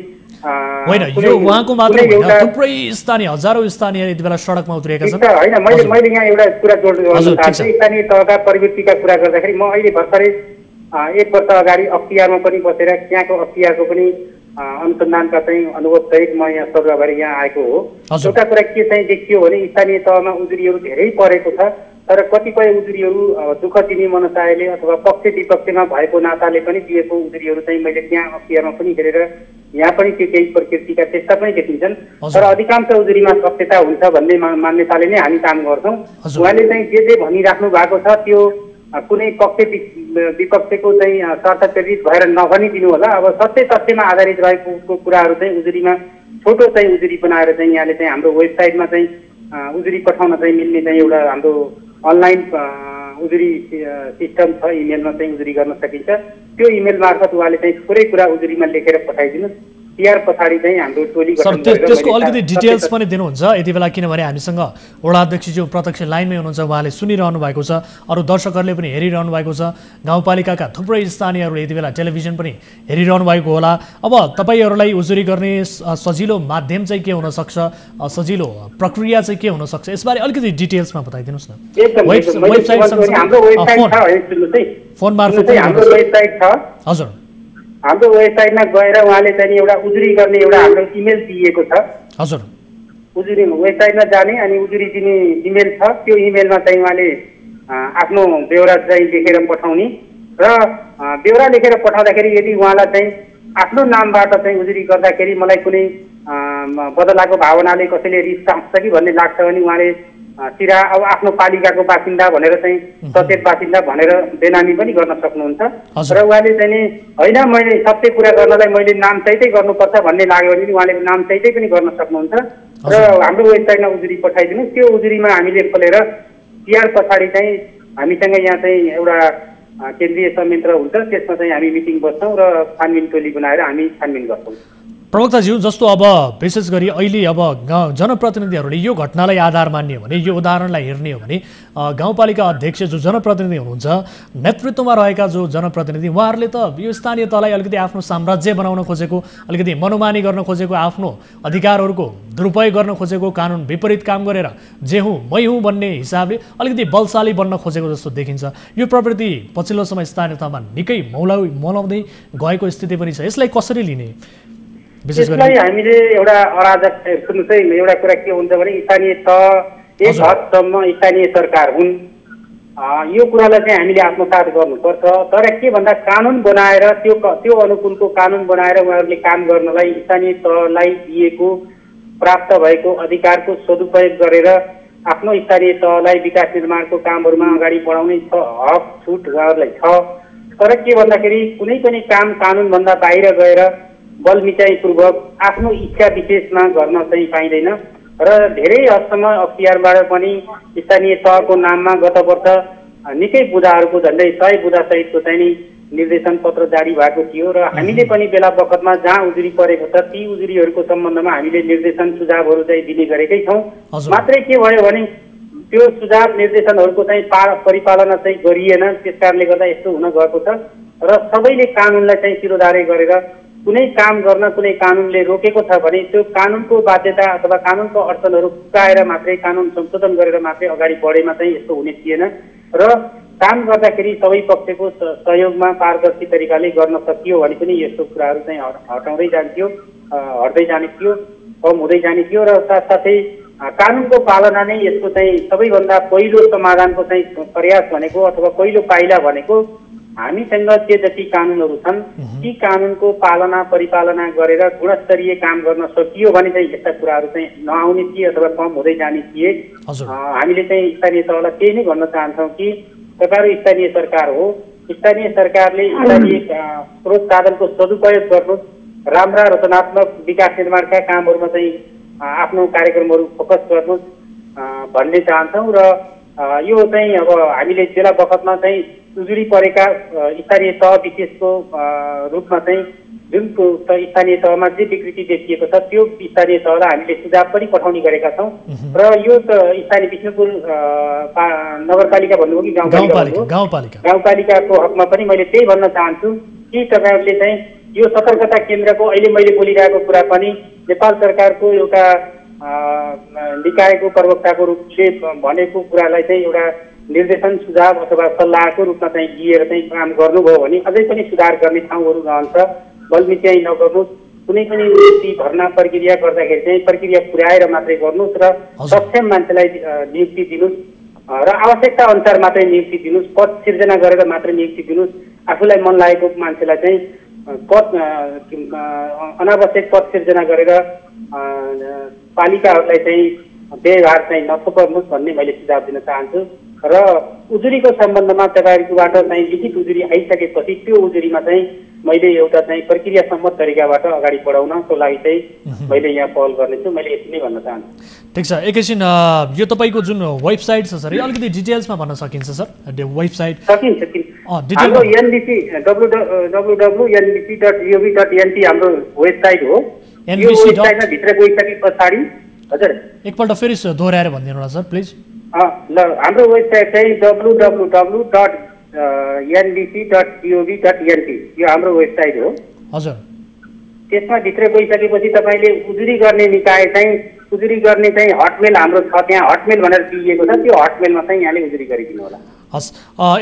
होइन, यो उहाँको मात्र होइन, थुप्रै स्थानीय हजारौं स्थानीय यति बेला सडकमा उत्रिएका छन् होइन। मैले यहाँ एउटा कुरा जोड गर्नु चाहन्छु। स्थानीय तहका प्रवृत्तिका कुरा गर्दाखेरि म अहिले भर्खरै 1 वर्ष अगाडि अख्तियारमा पनि बसेर त्यहाँको अख्तियारको पनि अनुसन्धानका चाहिँ अनुभव सहित म यहाँ सर्वभरि यहाँ आएको हो। एउटा कुरा के चाहिँ देखियो भने स्थानीय तहमा उजुरीहरू धेरै परेको छ, तर कतिपय उजुरीहरू दुःख दिने मनसायले अथवा पक्ष विपक्षमा भएको नाताले पनि दिएको उजुरीहरू चाहिँ मैले त्यहाँ अख्तियारमा पनि हेरेर यहाँ पनि त्यो केही प्रकृतिका चेष्टा पनि देखिन्छन्, तर अधिकांश उजुरीमा सत्यता हुन्छ भन्ने मान्यताले नै हामी काम गर्छौँ। उहाँले चाहिँ जे भनिराख्नु भएको छ त्यो कुनै पक्ष विपक्षको चाहिँ स्वार्थ प्रेरित भएर नभनिदिनु होला। अब सत्य तथ्यमा आधारित रहेको कुराहरू चाहिँ उजुरीमा छोटो चाहिँ उजुरी बनाएर चाहिँ यहाँले चाहिँ हाम्रो वेबसाइटमा चाहिँ उजुरी पठाउन चाहिँ मिल्ने चाहिँ एउटा हाम्रो अनलाइन उजुरी सिस्टम छ, इमेलमा चाहिँ उजुरी गर्न सकिन्छ। त्यो इमेल मार्फत उहाँले चाहिँ थोरै कुरा उजुरीमा लेखेर पठाइदिनुहोस्। तिहार पछाडि चाहिँ हाम्रो टोली गठन गरेर त्यसको अलिकति डिटेल्स पनि दिनुहुन्छ यति बेला, किनभने हामीसँग वडा अध्यक्षज्यू प्रत्यक्ष लाइनमै हुनुहुन्छ, उहाँले सुनिरहनु भएको छ, अरू दर्शकहरूले पनि हेरिरहनु भएको छ, गाउँपालिकाका थुप्रै स्थानीयहरूले यति बेला टेलिभिजन पनि हेरिरहनु भएको होला। अब तपाईँहरूलाई उजुरी गर्ने सजिलो माध्यम चाहिँ के हुनसक्छ, सजिलो प्रक्रिया चाहिँ के हुनसक्छ, यसबारे अलिकति डिटेल्समा बताइदिनुहोस् न। फोन मार्फत हाम्रो वेबसाइट छ। हजुर, हाम्रो वेबसाइटमा गएर उहाँले चाहिँ एउटा उजुरी गर्ने एउटा हाम्रो इमेल दिएको छ। हजुर, उजुरी वेबसाइटमा जाने अनि उजुरी दिने इमेल छ, त्यो इमेलमा चाहिँ उहाँले आफ्नो ब्यौरा चाहिँ लेखेर पठाउने र ब्यौरा लेखेर पठाउँदाखेरि यदि उहाँलाई चाहिँ आफ्नो नामबाट चाहिँ उजुरी गर्दाखेरि मलाई कुनै बदलाको भावनाले कसैले रिस चाहन्छ कि भन्ने लाग्छ भने उहाँले सिरा अब आफ्नो पालिकाको बासिन्दा भनेर चाहिँ सचेत बासिन्दा भनेर बेनामी पनि गर्न सक्नुहुन्छ। र उहाँले चाहिँ नि होइन मैले सत्य कुरा गर्नलाई मैले नाम सहितै गर्नुपर्छ भन्ने लाग्यो भने उहाँले नाम सहितै पनि गर्न सक्नुहुन्छ र हाम्रो वेबसाइटमा उजुरी पठाइदिनुहोस्। त्यो उजुरीमा हामीले खोलेर तिहार पछाडि चाहिँ हामीसँग यहाँ चाहिँ एउटा केन्द्रीय संयन्त्र हुन्छ, त्यसमा चाहिँ हामी मिटिङ बस्छौँ र छानबिन टोली बनाएर हामी छानबिन गर्छौँ। प्रवक्ताज्यू, जस्तो अब विशेष गरी अहिले अब जनप्रतिनिधिहरूले यो घटनालाई आधार मान्ने हो भने, यो उदाहरणलाई हेर्ने हो भने गाउँपालिका अध्यक्ष जो जनप्रतिनिधि हुनुहुन्छ, नेतृत्वमा रहेका जो जनप्रतिनिधि, उहाँहरूले त यो स्थानीय तहलाई अलिकति आफ्नो साम्राज्य बनाउन खोजेको, अलिकति मनोमानी गर्न खोजेको, आफ्नो अधिकारहरूको दुरुपयोग गर्न खोजेको, कानुन विपरीत काम गरेर जे हुँ मै हुँ भन्ने हिसाबले अलिकति बलशाली बन्न खोजेको जस्तो देखिन्छ। यो प्रवृत्ति पछिल्लो समय स्थानीय तहमा निकै मौलाउँदै गएको स्थिति पनि छ। यसलाई कसरी लिने? यसलाई हामीले एउटा अराजक, सुन्नुहोस् है, एउटा कुरा के हुन्छ भने स्थानीय तह एक हदसम्म स्थानीय सरकार हुन्, यो कुरालाई चाहिँ हामीले आत्मसात गर्नुपर्छ। तर के भन्दा कानुन बनाएर त्यो अनुकूलको कानुन बनाएर उहाँहरूले काम गर्नलाई स्थानीय तहलाई दिएको प्राप्त भएको अधिकारको सदुपयोग गरेर आफ्नो स्थानीय तहलाई विकास निर्माणको कामहरूमा अगाडि बढाउने हक छुट उहाँहरूलाई छ। तर के भन्दाखेरि कुनै पनि काम कानुनभन्दा बाहिर गएर बलमिचाइपूर्वक आफ्नो इच्छा विशेषमा गर्न चाहिँ पाइँदैन र धेरै हदसम्म अख्तियारबाट पनि स्थानीय तहको नाममा गत वर्ष निकै बुदाहरूको झन्डै 100 बुदा सहितको चाहिँ नि निर्देशन पत्र जारी भएको थियो र हामीले पनि बेला बखतमा जहाँ उजुरी परेको छ ती उजुरीहरूको सम्बन्धमा हामीले निर्देशन सुझावहरू चाहिँ दिने गरेकै छौँ। मात्रै के भयो भने त्यो सुझाव निर्देशनहरूको चाहिँ परिपालना चाहिँ गरिएन, त्यस कारणले गर्दा यस्तो हुन गएको छ र सबैले कानुनलाई चाहिँ शिरोधार्य गरेर कुनै काम गर्न कुनै कानुनले रोकेको छ भने त्यो कानुनको बाध्यता अथवा कानुनको अडचनहरू पुकाएर मात्रै कानुन संशोधन गरेर मात्रै अगाडि बढेमा चाहिँ यस्तो हुने थिएन र काम गर्दाखेरि सबै पक्षको सहयोगमा पारदर्शी तरिकाले गर्न सकियो भने पनि यस्तो कुराहरू चाहिँ हटाउँदै जान्थ्यो, हट्दै जाने थियो, कम हुँदै जाने थियो र साथसाथै कानुनको पालना नै यसको चाहिँ सबैभन्दा पहिलो समाधानको चाहिँ प्रयास भनेको अथवा पहिलो पाइला भनेको हामीसँग जे जति कानुनहरू छन् ती कानुनको पालना परिपालना गरेर गुणस्तरीय काम गर्न सकियो भने चाहिँ यस्ता कुराहरू चाहिँ नआउने थिए अथवा कम हुँदै जाने थिए। हामीले चाहिँ स्थानीय तहलाई त्यही नै भन्न चाहन्छौँ कि तपाईँहरू स्थानीय सरकार हो, स्थानीय सरकारले स्थानीय स्रोत साधनको सदुपयोग गर्नुहोस्, राम्रा रचनात्मक विकास निर्माणका कामहरूमा चाहिँ आफ्नो कार्यक्रमहरू फोकस गर्नुहोस् भन्ने चाहन्छौँ र यो चाहिँ अब हामीले बेला बखतमा चाहिँ उजुरी परेका स्थानीय तह विशेषको रूपमा चाहिँ जुन स्थानीय तहमा जे विकृति देखिएको छ त्यो स्थानीय तहलाई हामीले सुझाव पनि पठाउने गरेका छौँ र यो स्थानीय विष्णुपुर नगरपालिका भन्नुभयो कि गाउँपालिकाको हकमा पनि मैले त्यही भन्न चाहन्छु कि तपाईँहरूले चाहिँ यो सतर्कता केन्द्रको अहिले मैले बोलिरहेको कुरा पनि नेपाल सरकारको एउटा निकायको प्रवक्ताको रूपले भनेको कुरालाई चाहिँ एउटा निर्देशन सुझाव अथवा सल्लाहको रूपमा चाहिँ लिएर चाहिँ काम गर्नुभयो भने अझै पनि सुधार गर्ने ठाउँहरू रहन्छ। बलमिच्याइ नगर्नुहोस्, कुनै पनि भर्ना प्रक्रिया गर्दाखेरि चाहिँ प्रक्रिया पुर्याएर मात्रै गर्नुहोस् र सक्षम मान्छेलाई नियुक्ति दिनुहोस् र आवश्यकता अनुसार मात्रै नियुक्ति दिनुहोस्, पद सिर्जना गरेर मात्रै नियुक्ति दिनुहोस्। आफूलाई मन लागेको मान्छेलाई चाहिँ पद अनावश्यक पद सिर्जना गरेर पालिकाहरूलाई चाहिँ व्यवहार चाहिँ नथोपर्नुहोस् भन्ने मैले सुझाव दिन चाहन्छु र उजुरीको सम्बन्धमा तपाईँहरूकोबाट चाहिँ लिखित उजुरी आइसकेपछि त्यो उजुरीमा चाहिँ मैले एउटा चाहिँ प्रक्रिया सम्मत तरिकाबाट अगाडि बढाउनको लागि चाहिँ मैले यहाँ पहल गर्नेछु। मैले यति नै भन्न चाहन्छु। ठिक छ, एकैछिन यो तपाईँको जुन वेबसाइट छ सर अलिकति डिटेल्समा भन्न सकिन्छ सर? वेबसाइट सकिन्छ हाम्रो NBC www.nbc.gov.nt हाम्रो वेबसाइट हो। यो वेबसाइटमा भित्र गइसके पछाडि हजुर एकपल्ट फेरि दोहोऱ्याएर भनिदिनु होला सर प्लिज। ल हाम्रो वेबसाइट चाहिँ www.nbc.gov.nt यो हाम्रो वेबसाइट हो। हजुर त्यसमा भित्र गइसकेपछि तपाईँले उजुरी गर्ने निकाय चाहिँ उजुरी गर्ने चाहिँ हटमेल हाम्रो छ, त्यहाँ हटमेल भनेर दिइएको छ, त्यो हटमेलमा चाहिँ यहाँले उजुरी गरिदिनु होला। हस्,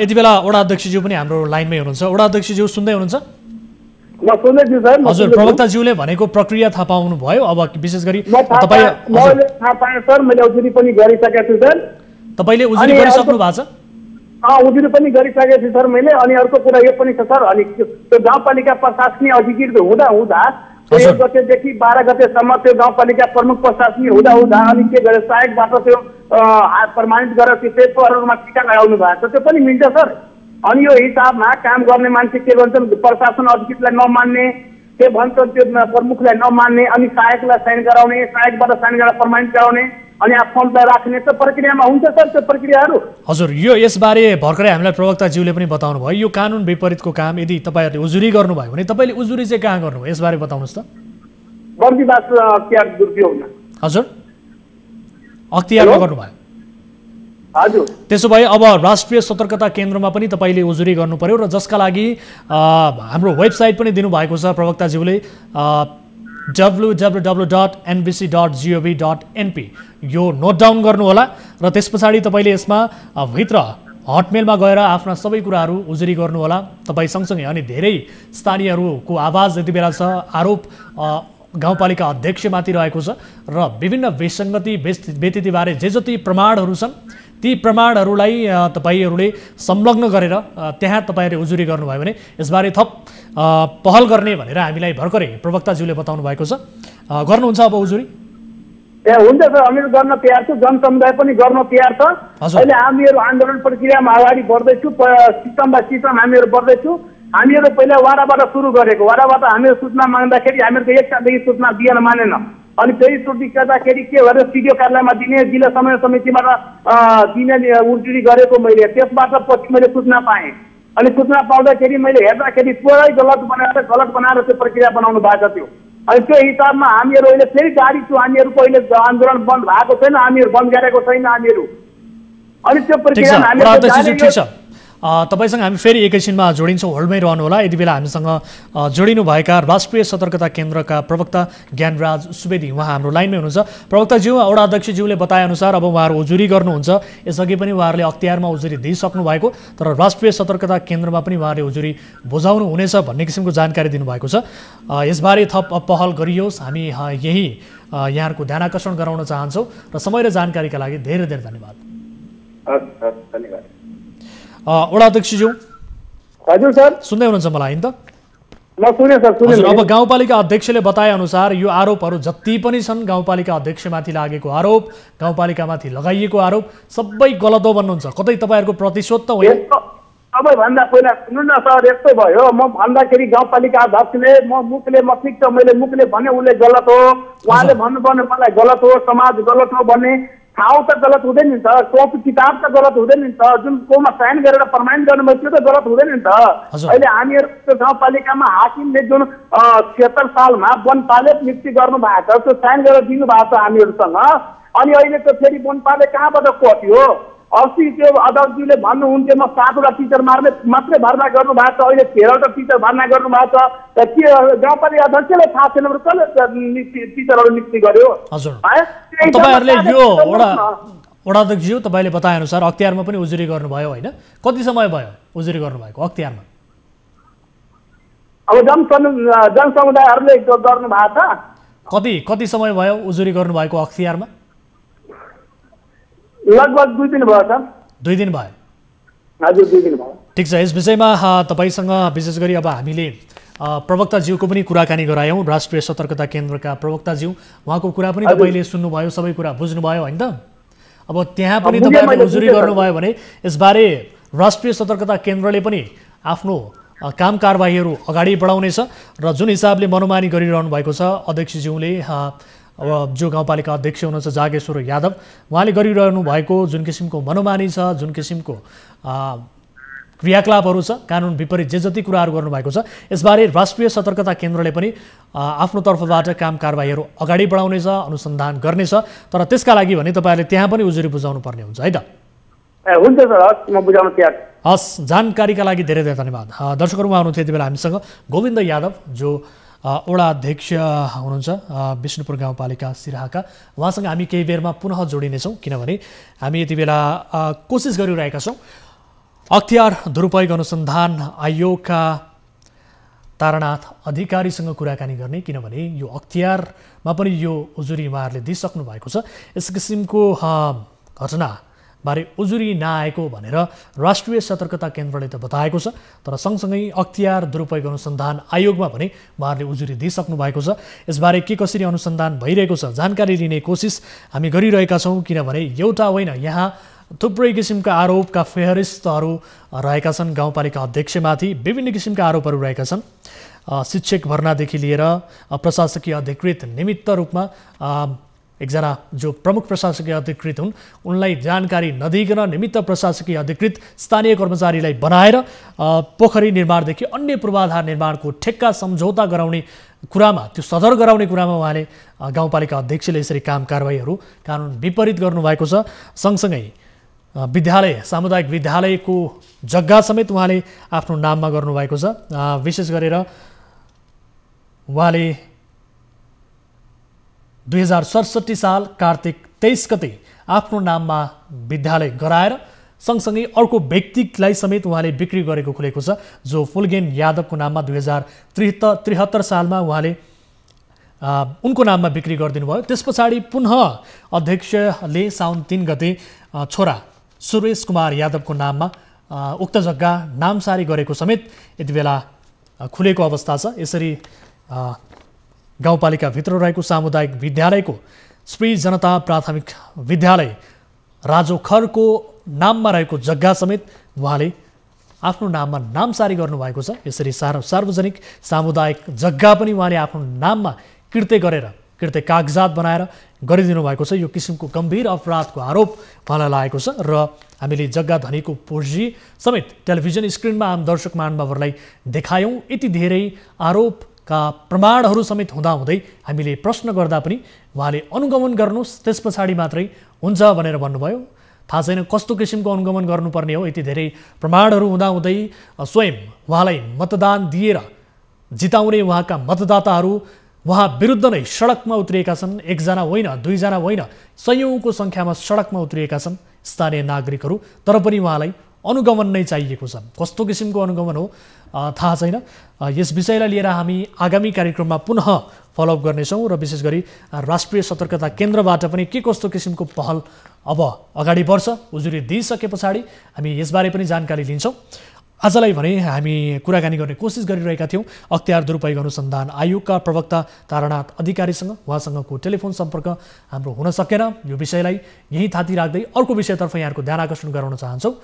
यति बेला वडा अध्यक्षज्यू पनि हाम्रो लाइनमै हुनुहुन्छ। वडा अध्यक्षज्यू सुन्दै हुनुहुन्छ? हजुर, प्रवक्ताज्यूले भनेको प्रक्रिया थाहा पाउनु भयो? अब विशेष गरी तपाईँ सर मैले उजुरी पनि गरिसकेको छु सर। तपाईँले उजुरी गरिसक्नु भएको छ? उजुरी पनि गरिसकेको छु सर मैले। अनि अर्को कुरा यो पनि छ सर, अनि त्यो गाउँपालिका प्रशासकीय अधिकृत हुँदा 1 गतेदेखि 12 गतेसम्म त्यो गाउँपालिका प्रमुख प्रशासकीय हुँदा अनि के गरे सहायकबाट त्यो प्रमाणित गरेर त्यो पेपरहरूमा टिका लगाउनु भएको छ, त्यो पनि मिल्छ सर। अनि यो हिसाबमा काम गर्ने मान्छे के भन्छन्, प्रशासन अधिकृतलाई नमान्ने, के भन्छन् त्यो प्रमुखलाई नमान्ने, अनि सहायकलाई साइन गराउने, सहायकबाट साइन गरेर प्रमाणित गराउने, अनि आफन्तलाई राख्ने त प्रक्रियामा हुन्छ सर त्यो प्रक्रियाहरू। हजुर, यो यसबारे भर्खरै हामीलाई प्रवक्ताज्यूले पनि बताउनु भयो। यो कानुन विपरीतको काम यदि तपाईँहरूले उजुरी गर्नुभयो भने तपाईँले उजुरी चाहिँ कहाँ गर्नुभयो यसबारे बताउनुहोस् त। बन्दीवास अख्तियार दुरुपयोगमा। हजुर, अख्तियारमा गर्नुभयो। हजुर, त्यसो भए अब राष्ट्रिय सतर्कता केन्द्रमा पनि तपाईँले उजुरी गर्नु पर्यो र जसका लागि हाम्रो वेबसाइट पनि दिनुभएको छ प्रवक्ताज्यूले www.nbc.gov.np, यो नोट डाउन गर्नुहोला र त्यस पछाडि तपाईँले यसमा भित्र हटमेलमा गएर आफ्ना सबै कुराहरू उजुरी गर्नुहोला तपाईँ सँगसँगै। अनि धेरै स्थानीयहरूको आवाज यति बेला छ, आरोप गाउँपालिका अध्यक्षमाथि रहेको छ र विभिन्न विसङ्गति व्यतिथिबारे जे जति प्रमाणहरू छन् ती प्रमाणहरूलाई तपाईँहरूले संलग्न गरेर त्यहाँ तपाईँहरूले उजुरी गर्नुभयो भने यसबारे थप पहल गर्ने भनेर हामीलाई भर्खरै प्रवक्ताज्यूले बताउनु भएको छ। गर्नुहुन्छ अब उजुरी? हुन्छ सर, हामीहरू गर्न तयार छु, जनसमुदाय पनि गर्न तयार छ। अहिले हामीहरू आन्दोलन प्रक्रियामा अगाडि बढ्दैछु, सिस्टम बाई सिस्टम हामीहरू बढ्दैछु। हामीहरू पहिला वाडाबाट सुरु गरेको, वाडाबाट हामीहरू सूचना माग्दाखेरि हामीहरूको एक सालदेखि सूचना दिएन, मानेन। अनि फेरि त्रुटि गर्दाखेरि के गरेर सिडिओ कार्यालयमा दिने, जिल्ला समन्वय समितिबाट दिने उजुरी गरेको मैले। त्यसबाट पछि मैले सूचना पाएँ। अनि सूचना पाउँदाखेरि मैले हेर्दाखेरि पुरै गलत बनाएर त्यो प्रक्रिया बनाउनु भएको थियो। अनि त्यो हिसाबमा हामीहरू अहिले फेरि जारी छु। हामीहरूको अहिले आन्दोलन बन्द भएको छैन, हामीहरू बन्द गरेको छैन हामीहरू। अनि त्यो प्रक्रियामा हामी तपाईसँग हामी फेरि एकैछिनमा जोडिन्छौँ, होल्डमै रहनुहोला। यति बेला हामीसँग जोडिनुभएका राष्ट्रिय सतर्कता केन्द्रका प्रवक्ता ज्ञानराज सुवेदी उहाँ हाम्रो लाइनमै हुनुहुन्छ। प्रवक्ताज्यू, वडा अध्यक्षज्यूले बताएअनुसार अब उहाँहरू उजुरी गर्नुहुन्छ। यसअघि पनि उहाँहरूले अख्तियारमा उजुरी दिइसक्नु भएको, तर राष्ट्रिय सतर्कता केन्द्रमा पनि उहाँहरूले उजुरी बुझाउनु हुनेछ भन्ने किसिमको जानकारी दिनुभएको छ। यसबारे थप पहल गरियोस्, हामी यही यहाँहरूको ध्यान आकर्षण गराउन चाहन्छौँ र समय र जानकारीका लागि धेरै धेरै धन्यवाद। धन्यवाद। वडा अध्यक्षज्यू। हजुर सर, सुन्दै हुनुहुन्छ मलाई त? म सुने सर, सुने। अब गाउँपालिका अध्यक्षले बताए अनुसार यो आरोपहरू जति पनि छन्, गाउँपालिका अध्यक्षमाथि लागेको आरोप, गाउँपालिकामाथि लगाइएको आरोप सबै गलत हो भन्नुहुन्छ। कतै तपाईँहरूको प्रतिशोध त होइन? सबैभन्दा पहिला सुन्नु न सर, यस्तो भयो। म भन्दाखेरि गाउँपालिका अध्यक्षले म ठिक छ, मैले मुखले भने उसले गलत हो, उहाँले भन्नुपर्ने मलाई गलत हो, समाज गलत हो भन्ने ठाउँ त गलत हुँदैन नि त, कपी किताब त गलत हुँदैन नि त, जुन कोमा साइन गरेर प्रमाणित गर्नुभयो त्यो त गलत हुँदैन नि त। अहिले हामीहरूको गाउँपालिकामा हाकिमले जुन 76 सालमा वनपाले नियुक्ति गर्नु भएको छ त्यो साइन गरेर दिनुभएको छ हामीहरूसँग। अनि अहिले त फेरि वनपाले कहाँबाट कट्यो? अस्ति त्यो अध्यक्षज्यूले भन्नुहुन्थ्यो म 7वटा टिचर मात्रै भर्ना गर्नुभएको छ, अहिले 13वटा टिचर भर्ना गर्नुभएको छ। के गाउँपालिका अध्यक्षले थाहा छैन कसले टिचरहरू नियुक्ति गर्यो? तपाईँहरूले यो वडा अध्यक्षज्यू तपाईँले बताएअनुसार अख्तियारमा पनि उजुरी गर्नुभयो होइन? कति समय भयो उजुरी गर्नुभएको अख्तियारमा? अब जनसमुदायहरूले गर्नु भएको छ। कति समय भयो उजुरी गर्नुभएको अख्तियारमा? लगभग 2 दिन भयो सर। 2 दिन भयो? हजुर, 2 दिन भयो। ठिक छ, यस विषयमा तपाईँसँग विशेष गरी अब हामीले प्रवक्ताज्यूको पनि कुराकानी गरायौँ। राष्ट्रिय सतर्कता केन्द्रका प्रवक्ताज्यू, उहाँको कुरा पनि तपाईँले सुन्नुभयो, सबै कुरा बुझ्नुभयो होइन त? अब त्यहाँ पनि तपाईँहरूले उजुरी गर्नुभयो भने यसबारे राष्ट्रिय सतर्कता केन्द्रले पनि आफ्नो काम कारबाहीहरू अगाडि बढाउनेछ र जुन हिसाबले मनोमानी गरिरहनु भएको छ अध्यक्षज्यूले, जो गाउँपालिका अध्यक्ष हुनुहुन्छ जागेश्वर यादव, उहाँले गरिरहनु भएको जुन किसिमको मनोमानी छ, जुन किसिमको क्रियाकलापहरू छ, कानुन विपरीत जे जति कुराहरू गर्नुभएको छ, यसबारे राष्ट्रिय सतर्कता केन्द्रले पनि आफ्नो तर्फबाट काम कारबाहीहरू अगाडि बढाउनेछ, अनुसन्धान गर्नेछ। तर त्यसका लागि भने तपाईँहरूले त्यहाँ पनि उजुरी बुझाउनु पर्ने हुन्छ है त? हुन्छ सर, म बुझाउन तयार। हस्, जानकारीका लागि धेरै धेरै धन्यवाद। दर्शकहरू हुनुहुन्थ्यो यति बेला हामीसँग गोविन्द यादव, जो वडा अध्यक्ष हुनुहुन्छ विष्णुपुर गाउँपालिका सिराहाका। उहाँसँग हामी केही बेरमा पुनः जोडिनेछौँ, किनभने हामी यति बेला कोसिस गरिरहेका छौँ अख्तियार दुरुपयोग अनुसन्धान आयोगका तारानाथ अधिकारीसँग कुराकानी गर्ने, किनभने यो अख्तियारमा पनि यो उजुरी उहाँहरूले दिइसक्नु भएको छ। यस किसिमको घटनाबारे उजुरी नआएको भनेर राष्ट्रिय सतर्कता केन्द्रले त बताएको छ, तर सँगसँगै अख्तियार दुरुपयोग अनुसन्धान आयोगमा पनि उहाँहरूले उजुरी दिइसक्नु भएको छ। यसबारे के कसरी अनुसन्धान भइरहेको छ जानकारी लिने कोसिस हामी गरिरहेका छौँ, किनभने एउटा होइन यहाँ थुप्रै किसिमका आरोपका फेहरिस्तहरू रहेका छन्। गाउँपालिका अध्यक्षमाथि विभिन्न किसिमका आरोपहरू रहेका छन्, शिक्षक भर्नादेखि लिएर प्रशासकीय अधिकृत निमित्त रूपमा एकजना जो प्रमुख प्रशासकीय अधिकृत हुन् उनलाई जानकारी नदिइकन निमित्त प्रशासकीय अधिकृत स्थानीय कर्मचारीलाई बनाएर पोखरी निर्माणदेखि अन्य पूर्वाधार निर्माणको ठेक्का सम्झौता गराउने कुरामा, त्यो सदर गराउने कुरामा उहाँले गाउँपालिका अध्यक्षले यसरी काम कारबाहीहरू कानुन विपरीत गर्नुभएको छ। सँगसँगै विद्यालय, सामुदायिक विद्यालयको जग्गा समेत उहाँले आफ्नो नाममा गर्नुभएको छ। विशेष गरेर उहाँले 2067 साल कार्तिक 23 गते आफ्नो नाममा विद्यालय गराएर सँगसँगै अर्को व्यक्तिलाई समेत उहाँले बिक्री गरेको खुलेको छ, जो फुलगेन यादवको नाममा 2073 सालमा उहाँले उनको नाममा बिक्री गरिदिनु भयो। त्यस पछाडि पुनः अध्यक्षले साउन 3 गते छोरा सुरेश कुमार यादवको नाममा उक्त जग्गा नामसारी गरेको समेत यति बेला खुलेको अवस्था छ। यसरी गाउँपालिकाभित्र रहेको सामुदायिक विद्यालयको श्री जनता प्राथमिक विद्यालय राजोखरको नाममा रहेको जग्गा समेत उहाँले आफ्नो नाममा नामसारी गर्नुभएको छ। यसरी सार्वजनिक सामुदायिक जग्गा पनि उहाँले आफ्नो नाममा किर्ते कागजात बनाएर गरिदिनु भएको छ। यो किसिमको गम्भीर अपराधको आरोप उहाँलाई लागेको छ र हामीले जग्गा धनीको पुँजी समेत टेलिभिजन स्क्रिनमा आम दर्शक महानुभावहरूलाई देखायौँ। यति धेरै आरोपका प्रमाणहरू समेत हुँदाहुँदै हामीले प्रश्न गर्दा पनि उहाँले अनुगमन गर्नुहोस्, त्यस पछाडि मात्रै हुन्छ भनेर भन्नुभयो। थाहा छैन कस्तो किसिमको अनुगमन गर्नुपर्ने हो। यति धेरै प्रमाणहरू हुँदाहुँदै स्वयं उहाँलाई मतदान दिएर जिताउने उहाँका मतदाताहरू उहाँ विरुद्ध नै सडकमा उत्रिएका छन्। एकजना होइन, दुईजना होइन, सयौँको सङ्ख्यामा सडकमा उत्रिएका छन् स्थानीय नागरिकहरू। तर पनि उहाँलाई अनुगमन नै चाहिएको छ। कस्तो किसिमको अनुगमन हो थाहा छैन। यस विषयलाई लिएर हामी आगामी कार्यक्रममा पुनः फलोअप गर्नेछौँ र विशेष गरी राष्ट्रिय सतर्कता केन्द्रबाट पनि के कस्तो किसिमको पहल अब अगाडि बढ्छ उजुरी दिइसके पछाडि हामी यसबारे पनि जानकारी लिन्छौँ। आजलाई भने हामी कुराकानी गर्ने कोसिस गरिरहेका थियौँ अख्तियार दुरुपयोग अनुसन्धान आयोगका प्रवक्ता तारानाथ अधिकारीसँग। उहाँसँगको टेलिफोन सम्पर्क हाम्रो हुन सकेन। यो विषयलाई यहीँ थाती राख्दै अर्को विषयतर्फ यहाँको ध्यान आकर्षण गराउन चाहन्छौँ।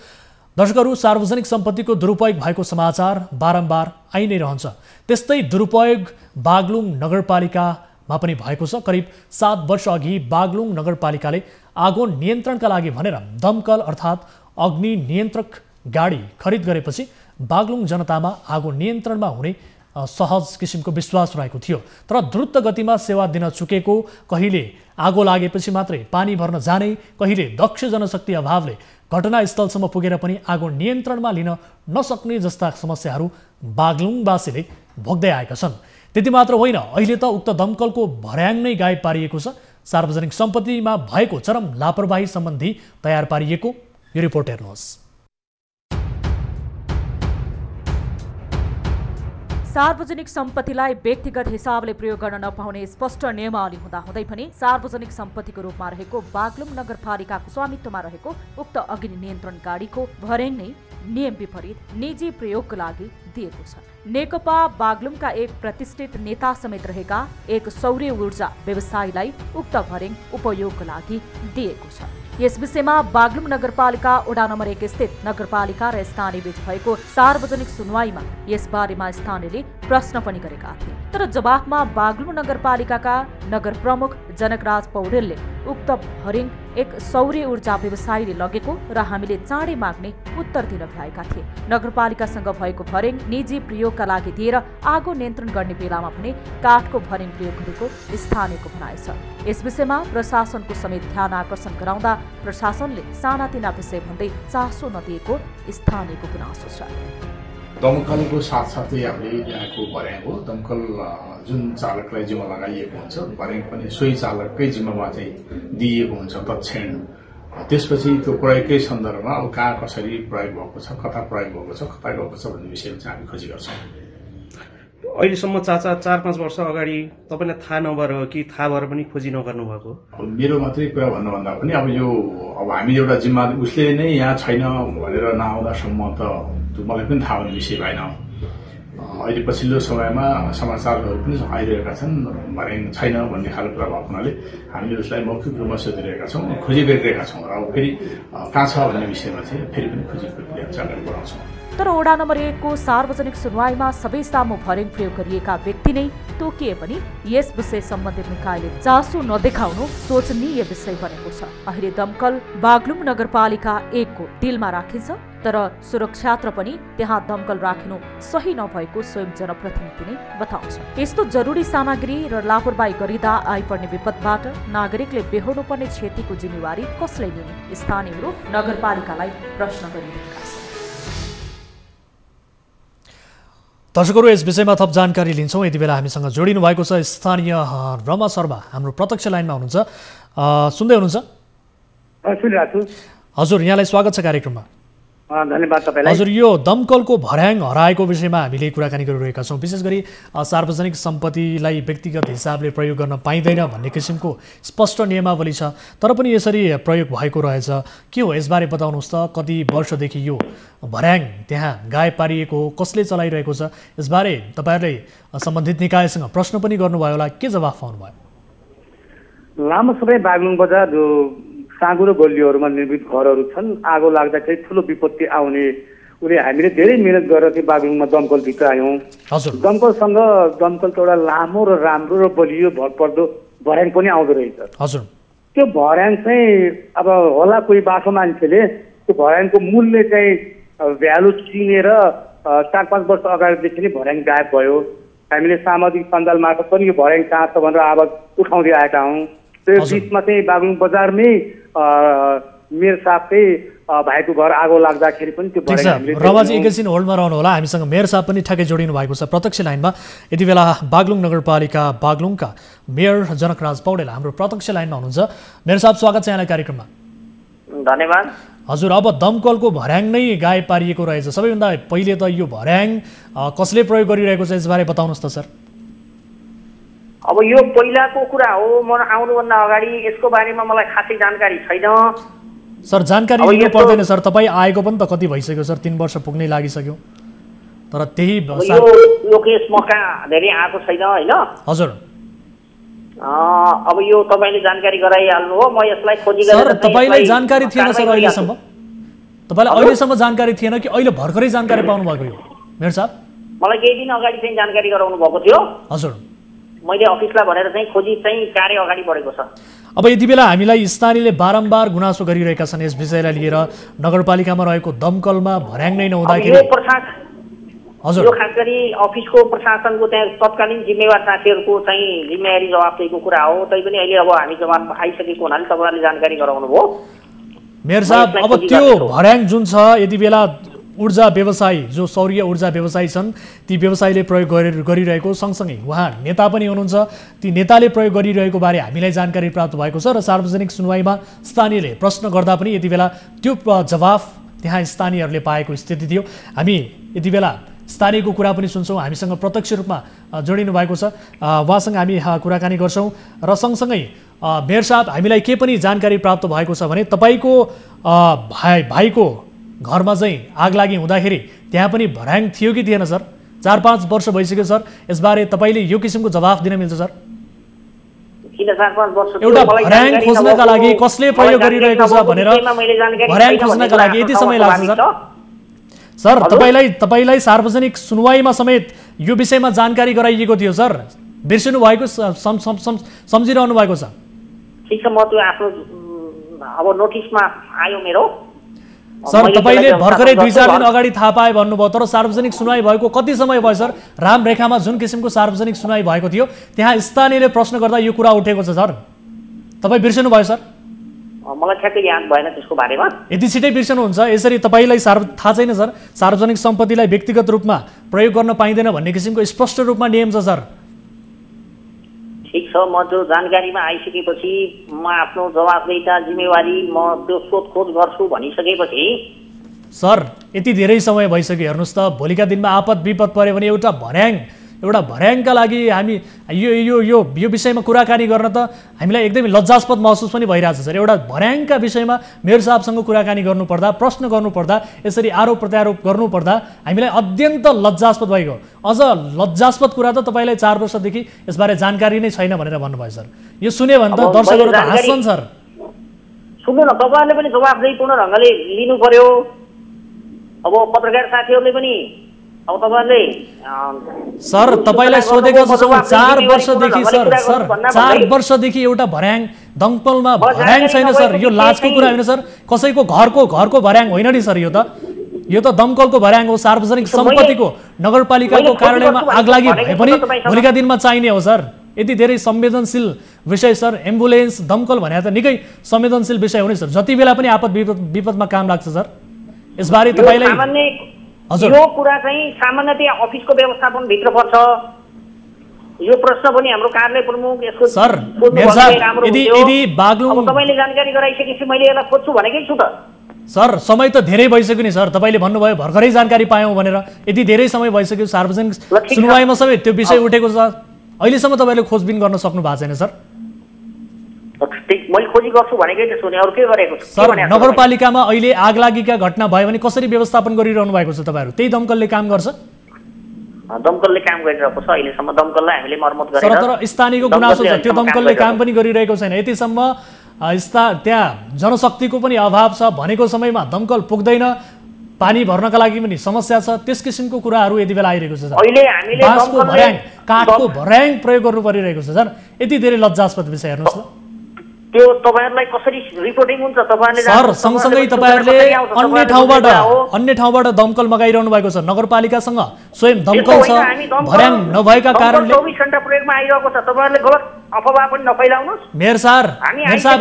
दर्शकहरू, सार्वजनिक सम्पत्तिको दुरुपयोग भएको समाचार बारम्बार आइ नै रहन्छ। त्यस्तै दुरुपयोग बागलुङ नगरपालिकामा पनि भएको छ। करिब 7 वर्ष अघि बागलुङ नगरपालिकाले आगो नियन्त्रणका लागि भनेर दमकल अर्थात् अग्नि नियन्त्रक गाडी खरिद गरेपछि बागलुङ जनतामा आगो नियन्त्रणमा हुने सहज किसिमको विश्वास रहेको थियो। तर द्रुत गतिमा सेवा दिन चुकेको, कहिले आगो लागेपछि मात्रै पानी भर्न जाने, कहिले दक्ष जनशक्ति अभावले घटनास्थलसम्म पुगेर पनि आगो नियन्त्रणमा लिन नसक्ने जस्ता समस्याहरू बागलुङवासीले भोग्दै आएका छन्। त्यति मात्र होइन, अहिले त उक्त दमकलको भर्याङ नै गायब पारिएको छ। सार्वजनिक सम्पत्तिमा भएको चरम लापरवाही सम्बन्धी तयार पारिएको यो रिपोर्ट हेर्नुहोस्। सार्वजनिक सम्पत्तिलाई व्यक्तिगत हिसाबले प्रयोग गर्न नपाउने स्पष्ट नियमावली हुँदाहुँदै पनि सार्वजनिक सम्पत्तिको रूपमा रहेको बागलुङ नगरपालिकाको स्वामित्वमा रहेको उक्त अग्नि नियन्त्रण गाडीको भर्याङ नै नियम विपरीत निजी प्रयोगका लागि दिएको छ। नेकपा बागलुङका एक प्रतिष्ठित नेता समेत रहेका एक सौर्य ऊर्जा व्यवसायीलाई उक्त भर्याङ उपयोगका लागि दिएको छ। यस विषयमा बागलुङ नगरपालिका वडा नम्बर 1 स्थित नगरपालिका र स्थानीय बीच भएको सार्वजनिक सुनवाईमा यसबारेमा स्थानीयले प्रश्न पनि गरेका थिए। तर जवाफमा बागलुङ नगरपालिकाका नगर प्रमुख जनकराज पौडेलले उक्त भर्याङ एक सौर्य ऊर्जा व्यवसायीले लगेको र हामीले चाँडै माग्ने उत्तर दिन भएका थिए। नगरपालिकासँग भएको भर्याङ निजी प्रयोगका लागि दिएर आगो नियन्त्रण गर्ने बेलामा भने काठको भर्याङ प्रयोग गरेको स्थानीयको भनाइ छ। यस विषयमा प्रशासनको समेत ध्यान आकर्षण गराउँदा प्रशासनले सानातिना विषय भन्दै चासो नदिएको स्थानीयको गुनासो छ। दमकलको साथसाथै हामीले यहाँको भर्याङ हो। दमकल जुन चालकलाई जिम्मा लगाइएको हुन्छ, भर्याङ पनि सोही चालककै जिम्मामा चाहिँ दिइएको हुन्छ तत्क्षण। त्यसपछि त्यो प्रयोगकै सन्दर्भमा अब कहाँ कसरी प्रयोग भएको छ, कता प्रयोग भएको छ, कता गएको छ भन्ने विषयमा चाहिँ हामी खोजी गर्छौँ। अहिलेसम्म 4-5 वर्ष अगाडि तपाईँलाई थाहा नभएर हो कि थाहा भएर पनि खोजी नगर्नु भएको? मेरो मात्रै कुरा भन्नुभन्दा पनि अब हामी एउटा जिम्मा उसले नै यहाँ छैन भनेर नआउँदासम्म त मलाई पनि थाहा हुने विषय भएन। अहिले पछिल्लो समयमा समाचारहरू पनि आइरहेका छन् भर्याङ छैन भन्ने खालको कुरा भएको हुनाले हामीले उसलाई मौखिक रूपमा सोधिरहेका छौँ, खोजी गरिरहेका छौँ र अब फेरि कहाँ छ भन्ने विषयमा चाहिँ फेरि पनि खोजी प्रक्रिया चाहिँ अगाडि बढाउँछौँ। तर वडा नम्बर 1 को सार्वजनिक सुनवाईमा सबै सामु भर्याङ प्रयोग गरिएका व्यक्ति यति नै तोकिए पनि यस विषय सम्बन्धित निकायले चासो नदेखाउनु सोचनीय विषय बनेको छ। अहिले दमकल बागलुङ नगरपालिका 1 को डिलमा राखिन्छ, तर सुरक्षात्र पनि त्यहाँ दमकल राखिनु सही नभएको स्वयं जनप्रतिनिधि नै बताउँछ। यस्तो जरुरी सामग्री र लापरवाही गरिँदा आइपर्ने विपदबाट नागरिकले बेहोर्नु पर्ने क्षतिको जिम्मेवारी कसले लिने? स्थानीयहरू नगरपालिकालाई प्रश्न गरिरहेका छन्। दर्शकहरू, यस विषयमा थप जानकारी लिन्छौँ। यति बेला हामीसँग जोडिनु भएको छ स्थानीय रमा शर्मा, हाम्रो प्रत्यक्ष लाइनमा हुनुहुन्छ। सुन्दै हुनुहुन्छ? हजुर, यहाँलाई स्वागत छ कार्यक्रममा। धन्यवाद तपाईलाई। हजुर, यो दमकलको भर्याङ हराएको विषयमा हामीले कुराकानी गरिरहेका छौँ। विशेष गरी सार्वजनिक सम्पत्तिलाई व्यक्तिगत हिसाबले प्रयोग गर्न पाइँदैन भन्ने किसिमको स्पष्ट नियमावली छ, तर पनि यसरी प्रयोग भएको रहेछ। के हो यसबारे बताउनुहोस् त? कति वर्षदेखि यो भर्याङ त्यहाँ गायब पारिएको हो? कसले चलाइरहेको छ? यसबारे तपाईँहरूले सम्बन्धित निकायसँग प्रश्न पनि गर्नुभयो होला, के जवाफ पाउनुभयो? लामो समय बागलुङ बजार जो साँगो र गल्लीहरूमा निर्मित घरहरू छन्, आगो लाग्दाखेरि ठुलो विपत्ति आउने उले हामीले धेरै मेहनत गरेर चाहिँ बागलुङमा दमकल भित्रायौँ। दमकलसँग दमकलको एउटा लामो र राम्रो र बलियो भरपर्दो भर्याङ पनि आउँदो रहेछ। हजुर, त्यो भर्याङ चाहिँ अब होला कोही बाठो मान्छेले त्यो भर्याङको मूल्य चाहिँ भ्यालु चिनेर 4-5 वर्ष अगाडिदेखि नै भर्याङ गायब भयो। हामीले सामाजिक सञ्जाल मार्फत पनि यो भर्याङ कहाँ छ भनेर आवाज उठाउँदै आएका हौँ। त्यो बिचमा चाहिँ बागलुङ बजारमै मेयर साहबकै भाइको घर आगो लाग्दाखेरि पनि त्यो भर्याङ। रमाजी एकैछिन होल्डमा रहनु होला, हामीसँग मेयर साहब पनि ठ्याक्कै जोडिनु भएको छ प्रत्यक्ष लाइनमा। यति बेला बागलुङ नगरपालिका बागलुङका मेयर जनकराज पौडेल हाम्रो प्रत्यक्ष लाइनमा हुनुहुन्छ। मेयर साहब, स्वागत छ यहाँलाई कार्यक्रममा। धन्यवाद। हजुर, अब दमकलको भर्याङ नै गायब पारिएको रहेछ। सबैभन्दा पहिले त यो भर्याङ कसले प्रयोग गरिरहेको छ यसबारे बताउनुहोस् त सर। अब यो पहिलाको कुरा हो, म आउनुभन्दा अगाडि यसको बारेमा मलाई खासै जानकारी छैन। सर, जानकारी लिनु पर्दैन सर, तपाईँ आएको पनि त कति भइसक्यो सर, 3 वर्ष पुग्नै लागिसक्यो। तर त्यही यो केस मका धेरै आएको छैन होइन। हजुर, अब यो तपाईँले जानकारी गराइहाल्नु हो, म यसलाई खोजी गरेर। सर, तपाईँलाई जानकारी थिएन सर अहिलेसम्म? तपाईँलाई अहिलेसम्म जानकारी थिएन कि अहिले भर्खरै जानकारी पाउनु भएको यो मेयर साहब? मलाई केही दिन अगाडि चाहिँ जानकारी गराउनु भएको थियो। हजुर, मैले अफिसलाई भनेर चाहिँ खोजी चाहिँ कार्य अगाडि बढेको छ। अब यति बेला हामीलाई स्थानीयले बारम्बार गुनासो गरिरहेका छन् यस विषयलाई लिएर। नगरपालिकामा रहेको दमकलमा भर्याङ नै नहुँदाखेरि हजुर, यो खास गरी अफिसको प्रशासनको त्यहाँ तत्कालीन जिम्मेवार साथीहरूको चाहिँ जिम्मेवारी जवाफदेहीको कुरा हो। तैपनि अहिले अब हामी जवाफ आइसकेको हुनाले तपाईँहरूले जानकारी गराउनु भयो। मेयर साहब, अब त्यो भर्याङ जुन छ यति बेला ऊर्जा व्यवसायी जो सौर्य ऊर्जा व्यवसायी छन् ती व्यवसायीले प्रयोग गरिरहेको सँगसँगै उहाँ नेता पनि हुनुहुन्छ, ती नेताले प्रयोग गरिरहेको बारे हामीलाई जानकारी प्राप्त भएको छ र सार्वजनिक सुनवाईमा स्थानीयले प्रश्न गर्दा पनि यति बेला त्यो जवाफ त्यहाँ स्थानीयहरूले पाएको स्थिति थियो। हामी यति बेला स्थानीयको कुरा पनि सुन्छौँ। हामीसँग प्रत्यक्ष रूपमा जोडिनु भएको छ, उहाँसँग हामी कुराकानी गर्छौँ। र सँगसँगै मेयर साहब, हामीलाई के पनि जानकारी प्राप्त भएको छ भने तपाईँको भाइको घरमा चाहिँ आग लागि हुँदाखेरि त्यहाँ पनि भर्याङ थियो कि थिएन सर? 4-5 वर्ष भइसक्यो सर, यसबारे तपाईँले यो किसिमको जवाफ दिन मिल्छ सर? एउटा भर्याङ खोज्नका लागि कसले प्रयोग गरिरहेको छ भनेर भर्याङ खोज्नका लागि यति समय लाग्छ सर? सर, तपाईँलाई सार्वजनिक सुनवाईमा समेत यो विषयमा जानकारी गराइएको थियो सर, बिर्सिनु भएको सम्झिरहनु भएको छ? ठिक छ, म त्यो आफ्नो अब नोटिसमा आयो मेरो। सर, तपाईँले भर्खरै 2-4 दिन अगाडि थाहा पाए भन्नुभयो, तर सार्वजनिक सुनवाई भएको कति समय भयो सर? रामरेखामा जुन किसिमको सार्वजनिक सुनवाई भएको थियो त्यहाँ स्थानीयले प्रश्न गर्दा यो कुरा उठेको छ सर, तपाईँ बिर्सनु भयो सर? मलाई ठ्याक्कै याद भएन त्यसको बारेमा। यति छिटै बिर्सनुहुन्छ? यसरी तपाईँलाई थाहा छैन सर सार्वजनिक सम्पत्तिलाई व्यक्तिगत रूपमा प्रयोग गर्न पाइँदैन भन्ने किसिमको स्पष्ट रूपमा नियम छ सर? ठिक छ, म त्यो जानकारीमा आइसकेपछि म आफ्नो जवाफदेहिता जिम्मेवारी म त्यो सोधखोज गर्छु भनिसकेपछि। सर, यति धेरै समय भइसक्यो, हेर्नुहोस् त, भोलिका दिनमा आपद विपद पऱ्यो भने एउटा भर्याङका लागि हामी यो विषयमा कुराकानी गर्न त हामीलाई एकदमै लज्जास्पद महसुस पनि भइरहेछ सर। एउटा भर्याङका विषयमा मेयर साहबसँग कुराकानी गर्नुपर्दा, प्रश्न गर्नुपर्दा, यसरी आरोप प्रत्यारोप गर्नुपर्दा हामीलाई अत्यन्त लज्जास्पद भएको। अझ लज्जास्पद कुरा त तपाईँलाई 4 वर्षदेखि यसबारे जानकारी नै छैन भनेर भन्नुभयो सर। यो सुन्यो भने त दर्शकहरू त हाँस्छन् सर। सुन्नु न, तपाईँहरूले पनि जवाफदेहीपूर्ण ढङ्गले लिनु पर्यो। अब पत्रकार साथीहरूले पनि अब तपाईहरुले सर तपाईलाई सोधेको छु 4 वर्षदेखि सर 4 वर्षदेखि एउटा भर्याङ दमकलमा भर्याङ छैन सर। यो लाजको कुरा होइन सर, कसैको घरको भर्याङ होइन नि सर। यो त दमकलको भर्याङ हो, सार्वजनिक सम्पत्तिको नगरपालिकाको कार्यालयमा आगलागी भए पनि भोलिका दिनमा चाहिने हो सर। यति धेरै संवेदनशील विषय सर। एम्बुलेन्स दमकल भने त निकै संवेदनशील विषय हो नि सर। जति बेला पनि आपद विपदमा काम लाग्छ सर। यसबारे तपाईलाई हजुर यो कुरा चाहिँ सामान्यतया अफिसको व्यवस्थापन भित्र पर्छ। यो प्रश्न पनि हाम्रो कार्यालय प्रमुख यसको सर मेयर साहब यदि बागलुङ तपाईले जानकारी गराइसकेपछि मैले यसलाई खोज्छु भनेकै छु त सर। समय त धेरै भइसक्यो नि सर, तपाईले भन्नुभयो भर्खरै जानकारी पायौं भनेर। यति धेरै समय भइसक्यो, सार्वजनिक सुनवाईमा सबै त्यो विषय उठेको छ, अहिलेसम्म तपाईले खोजबिन गर्न सक्नु भएको छैन सर। मैले खोजी गर्छु भनेकै त सुने, अरु के गरेको छु सर? नगरपालिकामा अहिले आगलागीका घटना भयो भने कसरी व्यवस्थापन गरिरहनु भएको छ तपाईँहरु? त्यही दमकलले काम गर्छ? दमकलले काम गरिरहेको छ अहिलेसम्म। दमकललाई हामीले मर्मत गरेर सर तर स्थानीयको गुनासो छ, त्यो दमकलले काम पनि गरिरहेको छैन। यतिसम्म त्यहाँ जनशक्तिको पनि अभाव छ, भनेको समयमा दमकल पुग्दैन, पानी भर्नका लागि पनि समस्या छ। त्यस किसिमको कुराहरू यति बेला आइरहेको छ सर। अहिले हामीले बाँसको भर्याङ काठको भर्याङ प्रयोग गर्नु परिरहेको छ सर। यति धेरै लज्जास्पद विषय हेर्नुहोस् त। त्यो तपाईहरुलाई कसरी रिपोर्टिङ हुन्छ? तपाईहरुले सर सँगसँगै तपाईहरुले अन्य ठाउँबाट दमकल मगाइरहनु भएको छ। नगरपालिकासँग स्वयं दमकल छ, भर्याङ नभएका कारणले 24 घण्टा प्रयोगमा आइरहेको छ। तपाईहरुले गलत अफवाह पनि नफैलाउनुस्। मेयर साहब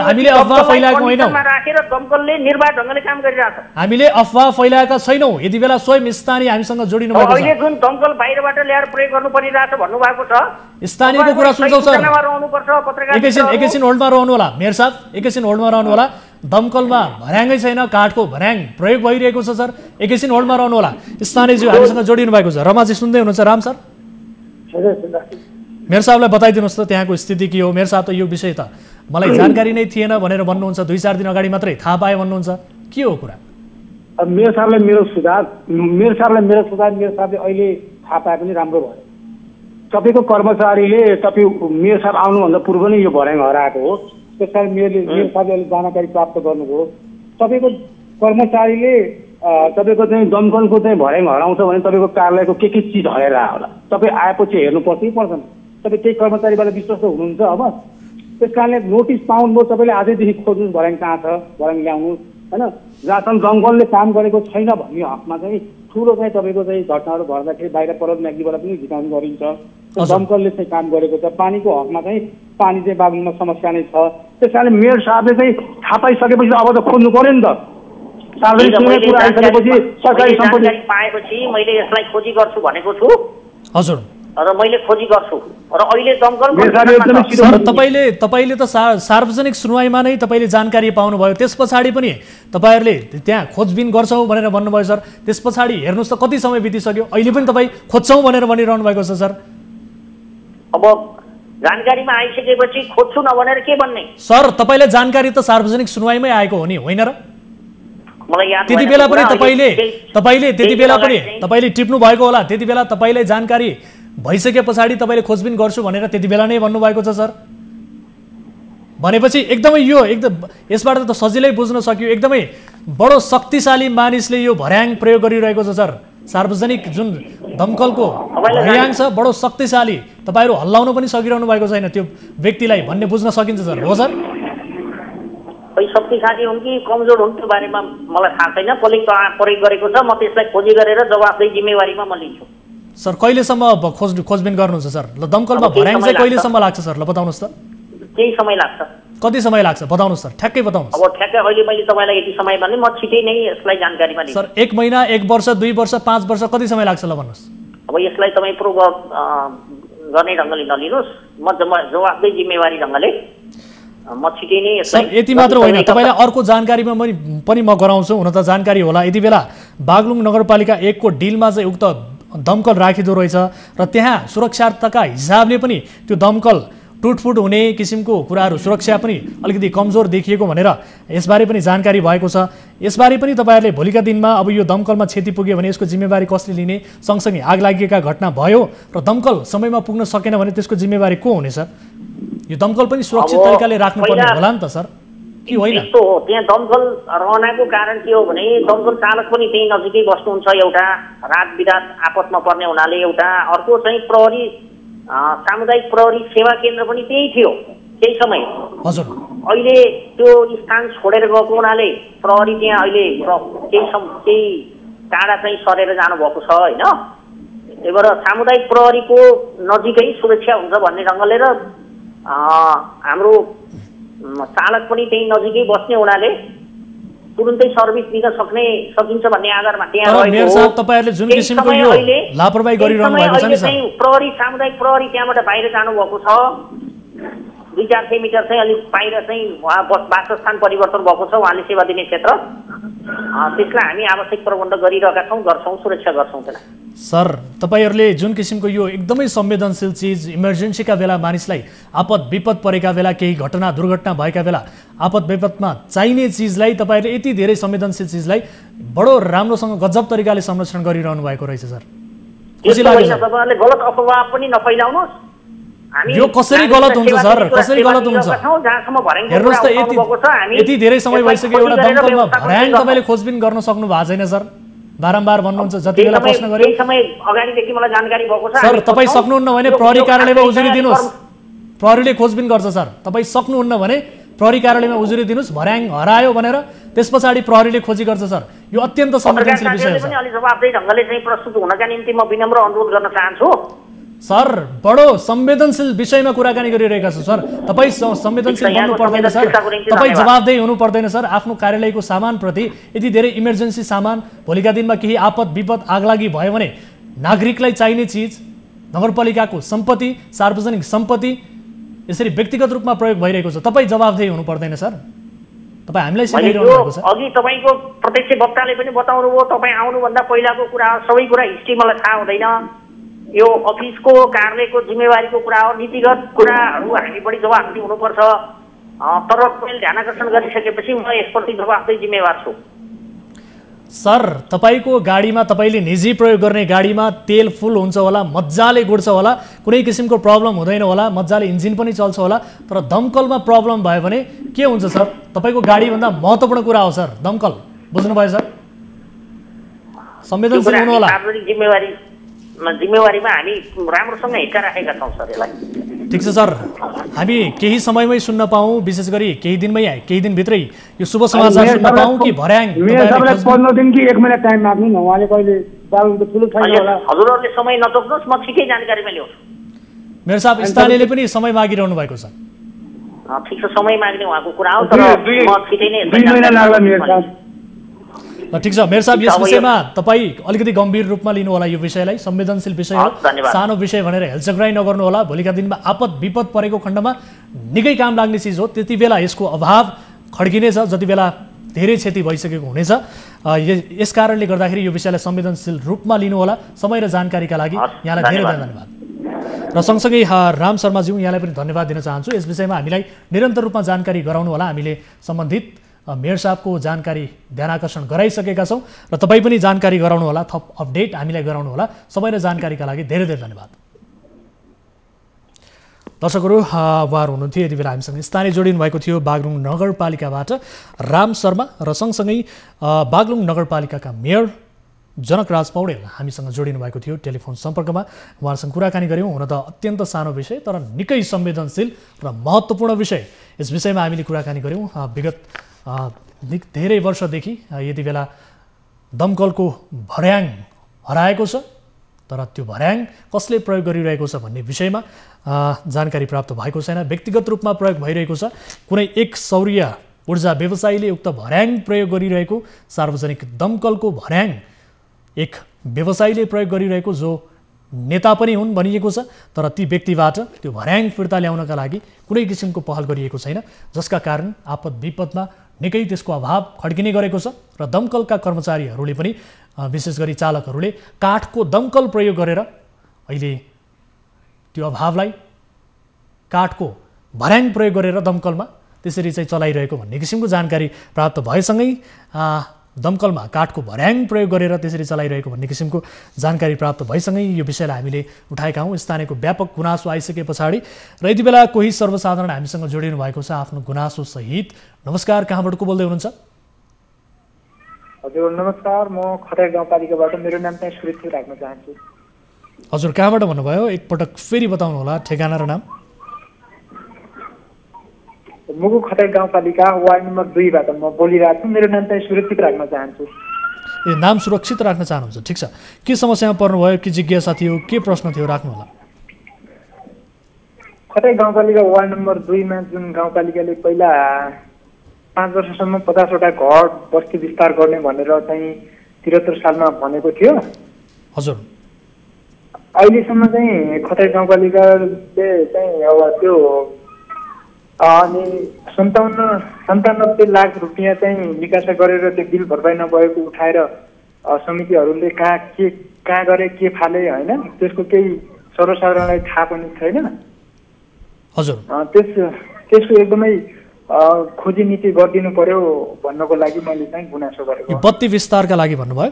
हामीले अफवाह फैलाएको होइनौं। राखेर दमकलले निर्वाध ढंगले काम गरिरहेछ। हामीले अफवाह फैलाएका छैनौं। यति बेला स्वयं स्थानीय हामीसँग जोडिनु भएको छ। अहिले जुन दमकल बाहिरबाट ल्याएर प्रयोग गर्नु परिरहेछ भन्नु भएको छ, स्थानीयको कुरा सुन्छौ सर। पत्रकार एकैछिन होल्डमा रहनु होला मेयर साहब, एकैछिन होल्डमा रहनु होला। दमकलमा भर्याङै छैन, काठको भर्याङ प्रयोग भइरहेको छ सर। एकैछिन होल्डमा रहनु होला। स्थानीयज्यू हामीसँग जोडिनु भएको छ। रमाजी सुन्दै हुनुहुन्छ? राम सर मेयर साहबलाई बताइदिनुहोस् त त्यहाँको स्थिति के हो? मेयर साहब त यो विषय त मलाई जानकारी नै थिएन भनेर भन्नुहुन्छ, 2-4 दिन अगाडि मात्रै थाहा पाए भन्नुहुन्छ, के हो कुरा? मेयर साहबलाई मेरो सुझाव मेयर साहबले अहिले थाहा पाए पनि राम्रो भयो। तपाईँको कर्मचारीले मेयर साहब आउनुभन्दा पूर्व नै यो भर्याङ हराएको हो। त्यस कारण मेयर साहबले अहिले जानकारी प्राप्त गर्नुभयो। तपाईँको कर्मचारीले तपाईँको चाहिँ दमकलको चाहिँ भर्याङ हराउँछ भने तपाईँको कार्यालयको के चिज हराएर होला? तपाईँ आएपछि हेर्नु पर्छ कि पर्दैन? तपाईँ त्यही कर्मचारीबाट विश्वस्त हुनुहुन्छ। अब त्यस कारणले नोटिस पाउनुभयो, तपाईँले आजैदेखि खोज्नुहोस् भर्याङ कहाँ छ, भर्याङ ल्याउनुहोस् होइन। जहाँसम्म दमकलले काम गरेको छैन भन्ने हकमा चाहिँ ठुलो चाहिँ तपाईँको चाहिँ घटनाहरू घट्दाखेरि बाहिर परद म्याग्दीबाट पनि झिकाउने गरिन्छ। दमकलले चाहिँ काम गरेको छ। पानीको हकमा चाहिँ पानी चाहिँ बागलुङमा समस्या नै छ। त्यस कारणले मेयर साहबले चाहिँ थाहा पाइसकेपछि अब त खोज्नु पर्यो नि त। सार्वजनिक कुरा आइसकेपछि सरकारी सम्पत्ति पाएपछि मैले यसलाई खोजी गर्छु भनेको छु। हजुर र मैले खोजी गर्छु र अहिले दमकल सर तपाईले त सार्वजनिक सुनवाईमा नै तपाईले जानकारी पाउनुभयो। त्यस पछाडि पनि तपाईहरुले त्यहाँ खोजबिन गर्छौं भनेर भन्नुभयो सर। त्यस पछाडि हेर्नुस् त कति समय बितिसक्यो, अहिले पनि तपाई खोज्छौं भनेर भनिरहनु भएको छ सर। अब जानकारीमा आइसकेपछि खोज्छु नभनेर के भन्ने? सर तपाईले जानकारी त सार्वजनिक सुनवाईमै आएको हो नि, होइन र? त्यति बेला पनि तपाईले टिप्नु भएको होला। त्यति बेला तपाईलाई जानकारी भइसके पछाडि तपाईले खोजबिन गर्छु भनेर त्यति बेला नै भन्नुभएको छ सर। भनेपछि एकदमै यो एकदम यसबाट त सजिलै बुझ्न सक्यो, एकदमै बडो शक्तिशाली मानिसले यो भर्याङ प्रयोग गरिरहेको छ सर। सार्वजनिक जुन दमकलको भर्याङ छ बडो शक्तिशाली, तपाईहरु हल्लाउन पनि सकिरहनु भएको छैन त्यो व्यक्तिलाई भन्ने बुझ्न सकिन्छ सर। हो सर शक्तिशाली हुन् कि कमजोर हुन् त्यो बारेमा मलाई थाहा छैन। प्रयोग गरेको छ, म त्यसलाई खोजी गरेर जवाफदेही जिम्मेवारीमा म लिन्छु। सर कहिलेसम्म खोजबिन गर्नुहुन्छ सर? ल दमकलमा भर्याङ चाहिँ कहिलेसम्म लाग्छ सर? ल बताउनुहोस् त। केही समय लाग्छ। कति समय लाग्छ बताउनुहोस् सर, ठ्याक्कै बताउनुहोस्। अब ठ्याक्कै अहिले मैले तपाईलाई यति समय भने म छिटै नै यसलाई जानकारीमा लिन्छु। सर 1 महिना, 1 वर्ष, 2 वर्ष, 5 वर्ष कति समय लाग्छ ल भन्नुहोस्? अब यसलाई तपाई प्रुभ गर्ने ढंगले नलिनुस्, म जवाफदेही जिम्मेवारी ढंगले म छिटै नै सर। यति मात्र होइन, तपाईलाई अर्को जानकारीमा पनि म गराउँछु। हुन त जानकारी होला, यति बेला बागलुङ नगरपालिका 1 को डिलमा चाहिँ उक्त दमकल राखिदो रहेछ र त्यहाँ सुरक्षाका हिसाबले पनि त्यो दमकल टुटफुट हुने किसिमको कुराहरू सुरक्षा पनि अलिकति कमजोर देखिएको भनेर यसबारे पनि जानकारी भएको छ। यसबारे पनि तपाईहरुले भोलिका दिनमा अब यो दमकलमा क्षति पुग्यो भने यसको जिम्मेवारी कसले लिने? सँगसँगै आगलागीका घटना भयो र दमकल समयमा पुग्न सकेन भने त्यसको जिम्मेवारी को हुने सर? यो दमकल पनि सुरक्षित तरिकाले राख्नुपर्ने होला नि त सर। कि होइन? यस्तो हो, त्यहाँ दमकल रहनाको कारण के हो भने दमकल चालक पनि त्यही नजिकै बस्नुहुन्छ, एउटा रात बिरात आपतमा पर्ने हुनाले, एउटा अर्को चाहिँ प्रहरी सामुदायिक प्रहरी सेवा केन्द्र पनि त्यही थियो केही समय। हजुर, अहिले त्यो स्थान छोडेर गएको हुनाले प्रहरी त्यहाँ अहिले केही टाढा चाहिँ सरेर जानुभएको छ होइन। त्यही भएर सामुदायिक प्रहरीको नजिकै सुरक्षा हुन्छ भन्ने ढङ्गले र हाम्रो चालक पनि त्यही नजिकै बस्ने हुनाले तुरुन्तै सर्भिस दिन सकिन्छ भन्ने आधारमा त्यहाँ तपाईँहरूले जुन किसिमको यो लापरवाही गरिरहनु भएको छ नि सर, प्रहरी सामुदायिक प्रहरी त्यहाँबाट बाहिर जानुभएको छ। 2-4 मिटर चाहिँ अलिक बाहिर चाहिँ उहाँ वासस्थान परिवर्तन भएको छ उहाँले सेवा दिने क्षेत्र। त्यसलाई हामी आवश्यक प्रबन्ध गरिरहेका छौँ, गर्छौँ, सुरक्षा गर्छौँ। त्यसलाई सर तपाईँहरूले जुन किसिमको यो एकदमै संवेदनशील चिज, इमर्जेन्सीका बेला मानिसलाई आपद विपद परेका बेला, केही घटना दुर्घटना भएका बेला आपद विपदमा चाहिने चिजलाई तपाईँहरूले यति धेरै संवेदनशील चिजलाई बडो राम्रोसँग गजब तरिकाले संरक्षण गरिरहनु भएको रहेछ सर। खुसी लाग्यो। तपाईँहरूले गलत अफवाह पनि नफैलाउनुहोस्। यो कसरी गलत हुन्छ सर, कसरी गलत हुन्छ? हेर्नुहोस् त, यति धेरै समय भइसक्यो एउटा दमकलमा भर्याङ तपाईँले खोजबिन गर्न सक्नु भएको छैन सर। बारम्बार भन्नुहुन्छ, जति बेला प्रश्न गरे सर तपाईँ सक्नुहुन्न भने प्रहरी कार्यालयमा उजुरी दिनुहोस्, प्रहरीले खोजबिन गर्छ सर। तपाईँ सक्नुहुन्न भने प्रहरी कार्यालयमा उजुरी दिनुहोस्, भर्याङ हरायो भनेर, त्यस पछाडि प्रहरीले खोजी गर्छ सर। यो अत्यन्त संवेदनशील विषय हो सर। बडो संवेदनशील विषयमा कुराकानी गरिरहेका छौँ सर। तपाईँ संवेदनशील बन्नु पर्दैन सर, तपाईँ जवाबदेही हुनु पर्दैन सर। आफ्नो कार्यालयको सामानप्रति यति धेरै इमर्जेन्सी सामान, भोलिका दिनमा केही आपद विपद आगलागी भयो भने नागरिकलाई चाहिने चिज, नगरपालिकाको सम्पत्ति, सार्वजनिक सम्पत्ति यसरी व्यक्तिगत रूपमा प्रयोग भइरहेको छ। तपाईँ जवाबदेही हुनु पर्दैन सर। तपाईँ हामीलाई सिकाइरहनु भएको छ। अघि तपाईँको प्रत्यक्ष वक्ताले पनि बताउनु भयो, तपाईँ आउनुभन्दा पहिलाको कुरा, सबै कुरा हिस्ट्री मलाई थाहा हुँदैन। यो अफिसको कार्यालयको जिम्मेवारीको कुरा हो, नीतिगत कुराहरू हामी बढी जवाफदेही हुनुपर्छ। तर मैले ध्यान आकर्षण गरिसकेपछि म यसप्रति जवाफदेही जिम्मेवार छु सर। तपाईँको गाडीमा, तपाईँले निजी प्रयोग गर्ने गाडीमा तेल फुल हुन्छ होला, मजाले गुड्छ होला, कुनै किसिमको प्रब्लम हुँदैन होला, मजाले इन्जिन पनि चल्छ होला। तर दमकलमा प्रब्लम भयो भने के हुन्छ सर? तपाईँको गाडीभन्दा महत्त्वपूर्ण कुरा हो सर दमकल। बुझ्नुभयो सर? संवेदनशील हुनु होला। जिम्मेवारीमा हामी राम्रोसँग हिक्का राखेका छौँ सर यसलाई। ठिक छ सर, हामी केही समयमै सुन्न पाऊँ, विशेष गरी केही दिनभित्रै यो शुभ समाचार सुन्न पाऊँ कि भर्याङ 15 दिन कि 1 महिना टाइम माग्नु न। उहाँले कहिले ठुलो छैन होला। हजुरहरूले समय नतोक्नुहोस्, म छिटै जानकारीमा ल्याउँछु। मेरो साहब स्थानीयले पनि समय मागिरहनु भएको छ। ठिक छ, समय माग्ने उहाँको कुरा हो, तर म छिटै नै 2 महिना लाग्ला मेरो साहब। ठिक छ मेयर साहब, यस विषयमा तपाईँ अलिकति गम्भीर रूपमा लिनु होला। यो विषयलाई संवेदनशील विषय हो, सानो विषय भनेर हेलचक्राइ नगर्नु होला। भोलिका दिनमा आपद विपद परेको खण्डमा निकै काम लाग्ने चिज हो। त्यति बेला यसको अभाव खड्किनेछ, जति बेला धेरै क्षति भइसकेको हुनेछ। यस कारणले गर्दाखेरि यो विषयलाई संवेदनशील रूपमा लिनु होला। समय र जानकारीका लागि यहाँलाई धेरै धेरै धन्यवाद। र सँगसँगै राम शर्माज्यू, यहाँलाई पनि धन्यवाद दिन चाहन्छु। यस विषयमा हामीलाई निरन्तर रूपमा जानकारी गराउनु होला। हामीले सम्बन्धित मेयर साहबको जानकारी ध्यान आकर्षण गराइसकेका छौँ र तपाईँ पनि जानकारी गराउनु होला, थप अपडेट हामीलाई गराउनु होला। समय र जानकारीका लागि धेरै धेरै धन्यवाद। दर्शकहरू, उहाँहरू हुनुहुन्थ्यो यति बेला हामीसँग स्थानीय जोडिनु भएको थियो बागलुङ नगरपालिकाबाट राम शर्मा र सँगसँगै बागलुङ नगरपालिकाका मेयर जनकराज पौडेल हामीसँग जोडिनु भएको थियो टेलिफोन सम्पर्कमा। उहाँहरूसँग कुराकानी गऱ्यौँ। हुन त अत्यन्त सानो विषय, तर निकै संवेदनशील र महत्त्वपूर्ण विषय। यस विषयमा हामीले कुराकानी गऱ्यौँ। विगत धेरै वर्षदेखि यति बेला दमकलको भर्याङ हराएको छ, तर त्यो भर्याङ कसले प्रयोग गरिरहेको छ भन्ने विषयमा जानकारी प्राप्त भएको छैन। व्यक्तिगत रूपमा प्रयोग भइरहेको छ। कुनै एक सौर्य ऊर्जा व्यवसायीले उक्त भर्याङ प्रयोग गरिरहेको, सार्वजनिक दमकलको भर्याङ एक व्यवसायीले प्रयोग गरिरहेको, जो नेता पनि हुन् भनिएको छ, तर ती व्यक्तिबाट त्यो भर्याङ फिर्ता ल्याउनका लागि कुनै किसिमको पहल गरिएको छैन, जसका कारण आपद विपदमा निकै त्यसको अभाव खड्किने गरेको छ। र दमकलका कर्मचारीहरूले पनि, विशेष गरी चालकहरूले काठको दमकल प्रयोग गरेर अहिले त्यो अभावलाई काठको भर्याङ प्रयोग गरेर दमकलमा त्यसरी चाहिँ चलाइरहेको भन्ने किसिमको जानकारी प्राप्त भएसँगै दमकलमा काठको भर्याङ प्रयोग गरेर त्यसरी चलाइरहेको भन्ने किसिमको जानकारी प्राप्त भइसँगै यो विषयलाई हामीले उठाएका हौँ। स्थानीयको व्यापक गुनासो आइसके पछाडि र यति बेला कोही सर्वसाधारण हामीसँग जोडिनु भएको छ आफ्नो गुनासो सहित। नमस्कार, कहाँबाट को बोल्दै हुनुहुन्छ? हजुर नमस्कार, म खटाई गाउँपालिकाबाट, मेरो नाम चाहिँ सुरक्षित राख्न चाहन्छु। हजुर कहाँबाट भन्नुभयो? एकपटक फेरि बताउनु होला ठेगाना र नाम। मुगु खटाई गाउँपालिका वार्ड नम्बर 2 बाट म बोलिरहेको छु। मेरो नाम चाहिँ सुरक्षित राख्न चाहन्छु। ए, नाम सुरक्षित राख्न चाहनुहुन्छ, ठिक छ। के समस्यामा पर्नुभयो, के जिज्ञासा थियो, के प्रश्न थियो, राख्नु होला। खटाई गाउँपालिका वार्ड नम्बर 2 मा जुन गाउँपालिकाले पहिला 5 वर्षसम्म 50 वटा घर बस्ती विस्तार गर्ने भनेर चाहिँ 73 सालमा भनेको थियो। हजुर, अहिलेसम्म चाहिँ खटाई गाउँपालिकाले चाहिँ अब त्यो अनि 97 लाख रुपियाँ चाहिँ निकासा गरेर त्यो बिल भरपाई नभएको उठाएर समितिहरूले कहाँ गरे, के फाले, होइन, त्यसको केही सर्वसाधारणलाई थाहा पनि छैन। हजुर, त्यसको एकदमै खोजी नीति गरिदिनु पर्यो भन्नको लागि मैले चाहिँ गुनासो गरेको। बत्ती विस्तारका लागि भन्नुभयो?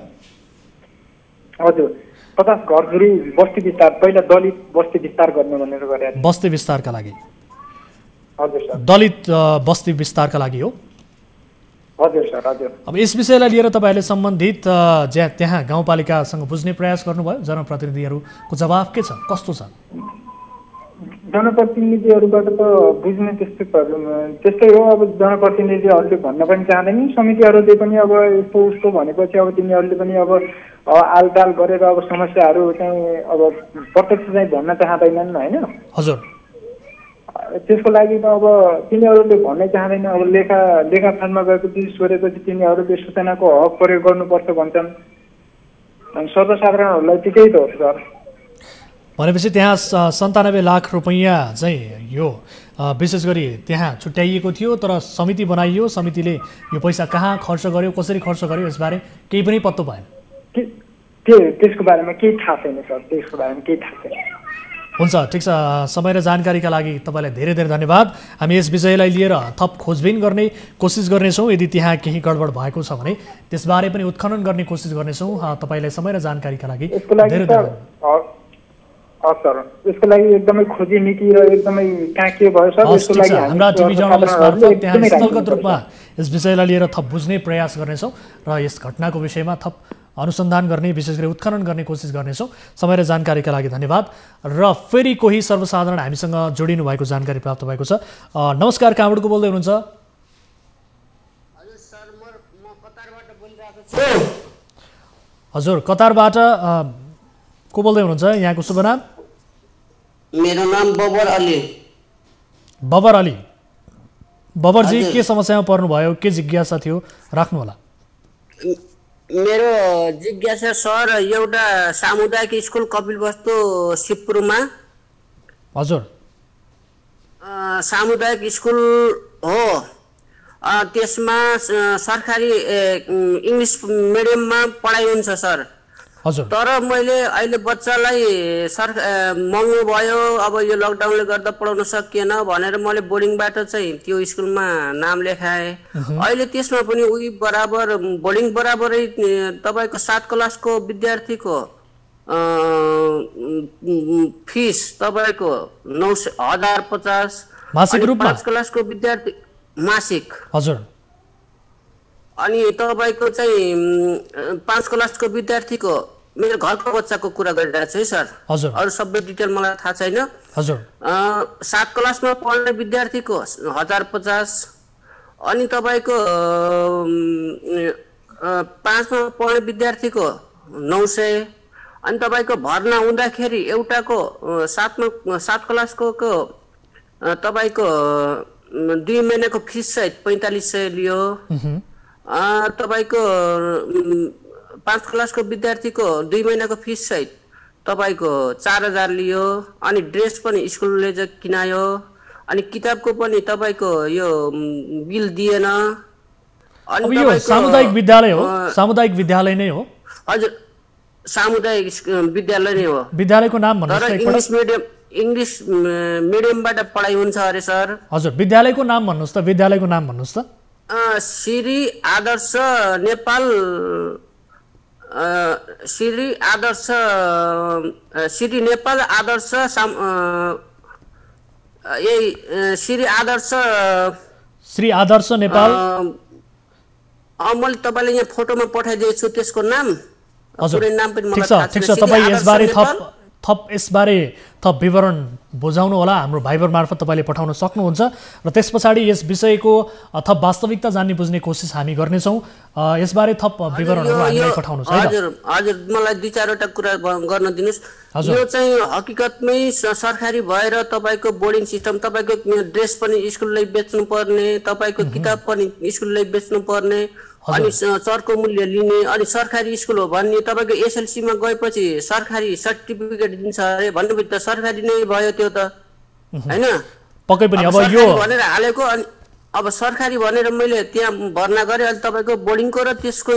हजुर, 50 घर जोडी बस्ती विस्तार, पहिला दलित बस्ती विस्तार गर्ने भनेर गरेर। बस्ती विस्तारका लागि? हजुर सर। दलित बस्ती विस्तारका लागि हो? हजुर सर, हजुर। अब यस विषयलाई लिएर तपाईँहरूले सम्बन्धित त्यहाँ गाउँपालिकासँग बुझ्ने प्रयास गर्नुभयो? जनप्रतिनिधिहरूको जवाफ के छ, कस्तो छ? जनप्रतिनिधिहरूबाट त बुझ्ने त्यस्तै हो। अब जनप्रतिनिधिहरूले भन्न पनि चाहँदैन, समितिहरूले पनि अब यस्तो उस्तो भनेपछि अब तिनीहरूले पनि अब आलटाल गरेर अब समस्याहरू चाहिँ अब प्रत्यक्ष चाहिँ भन्न चाहँदैनन्, होइन। हजुर, त्यसको लागि त अब तिनीहरूले भन्नै चाहँदैन। अब लेखाफानमा गएपछि सोधेपछि तिनीहरूले सूचनाको हक प्रयोग गर्नुपर्छ भन्छन्। सर्वसाधारणहरूलाई त्यही त हो सर। भनेपछि त्यहाँ 97 लाख रुपैयाँ चाहिँ यो विशेष गरी त्यहाँ छुट्याइएको थियो, तर समिति बनाइयो, समितिले यो पैसा कहाँ खर्च गर्यो, कसरी खर्च गर्यो, यसबारे केही पनि पत्तो भएन। त्यसको बारेमा केही थाहा छैन सर, त्यसको बारेमा केही थाहा छैन। हुन्छ, ठिक छ। समय र जानकारीका लागि तपाईँलाई धेरै धेरै धन्यवाद। हामी यस विषयलाई लिएर थप खोजबिन गर्ने कोसिस गर्नेछौँ। यदि त्यहाँ केही गडबड भएको छ भने त्यसबारे पनि उत्खनन गर्ने कोसिस गर्नेछौँ। तपाईँलाई समय र जानकारीका लागि धेरै धन्यवाद। सर, यसको लागि एकदमै खोजी नीति र एकदमै कहाँ के भयो सर, यसको लागि हाम्रा टिभी जर्नलिस्ट मार्फत त्यहाँ स्थलगत रूपमा यस विषयलाई लिएर थप बुझ्ने प्रयास गर्नेछौँ र यस घटनाको विषयमा थप अनुसन्धान गर्ने, विशेष गरी उत्खनन गर्ने कोसिस गर्नेछौँ। समय र जानकारीका लागि धन्यवाद। र फेरि कोही सर्वसाधारण हामीसँग जोडिनु भएको जानकारी प्राप्त भएको छ। नमस्कार, कहाँबाट को बोल्दै हुनुहुन्छ? हजुर, कतारबाट को बोल्दै हुनुहुन्छ? यहाँको शुभ नाम? मेरो नाम बबर अली। बबर अली, बबरजी के समस्यामा पर्नुभयो, के जिज्ञासा थियो, राख्नु होला। मेरो जिज्ञासा सर, एउटा सामुदायिक स्कुल कपिलवस्तु शिवपुरमा। हजुर, सामुदायिक स्कुल हो, त्यसमा सरकारी इङ्ग्लिस मिडियममा पढाइ हुन्छ सर। हजुर, तर मैले अहिले बच्चालाई महँगो भयो, अब यो लकडाउनले गर्दा पढाउन सकिएन भनेर मैले बोर्डिङबाट चाहिँ त्यो स्कुलमा नाम लेखाएँ। अहिले त्यसमा पनि उही बराबर बोर्डिङ बराबरै तपाईँको 7 क्लासको विद्यार्थीको फिस तपाईँको 9,050 मासिक रूपमा, 5 क्लासको विद्यार्थी मासिक। हजुर, अनि तपाईँको चाहिँ 5 क्लासको विद्यार्थीको, मेरो घरको बच्चाको कुरा गरिरहेको छु है सर। हजुर, अरू सबै डिटेल मलाई थाहा छैन। हजुर, 7 क्लासमा पढ्ने विद्यार्थीको 1,050, अनि तपाईँको 5 मा पढ्ने विद्यार्थीको 900, अनि तपाईँको भर्ना हुँदाखेरि एउटाको 7 क्लासको तपाईँको 2 महिनाको फिस सहित 4500 लियो। तपाईँको 5 क्लासको विद्यार्थीको 2 महिनाको फिस सहित तपाईँको 4000 लियो। अनि ड्रेस पनि स्कुलले चाहिँ किनायो, अनि किताबको पनि तपाईँको यो बिल दिएन। अनि यो सामुदायिक विद्यालय हो? सामुदायिक विद्यालय नै हो? हजुर, सामुदायिक विद्यालय नै हो। विद्यालयको नाम भन्नुहोस् त। इङ्ग्लिस मिडियमबाट पढाइ हुन्छ अरे सर। हजुर, विद्यालयको नाम भन्नुहोस् त, विद्यालयको नाम भन्नुहोस् त। श्री आदर्श नेपाल श्री नेपाल आदर्श श्री आदर्श नेपाल मैले तपाईँले यहाँ फोटोमा पठाइदिएको छु त्यसको नाम पुरै नाम पनि मलाई थाहा छैन। ठिक छ, तपाईँ यसबारे थप विवरण बुझाउनु होला, हाम्रो भाइबर मार्फत तपाईँले पठाउन सक्नुहुन्छ र त्यस पछाडि यस विषयको थप वास्तविकता जान्ने बुझ्ने कोसिस हामी गर्नेछौँ। यसबारे थप विवरणहरू हामीलाई पठाउनुहोस् है। हजुर हजुर, मलाई 2-4वटा कुरा गर्न दिनुस्। यो चाहिँ हकीकतमै सरकारी भएर तपाईँको बोर्डिङ सिस्टम, तपाईँको ड्रेस पनि स्कुलले बेच्नु पर्ने, तपाईँको किताब पनि स्कुलले बेच्नु पर्ने, अनि चर्को मूल्य लिने, अनि सरकारी स्कुल हो भन्ने, तपाईँको एसएलसीमा गएपछि सरकारी सर्टिफिकेट दिन्छ अरे भन्नुभयो त सरकारी नै भयो त्यो त हैन? पक्कै पनि अब यो भनेर हालेको, अनि अब सरकारी भनेर मैले त्यहाँ भर्ना गरेँ, अनि तपाईँको बोर्डिङको र त्यसको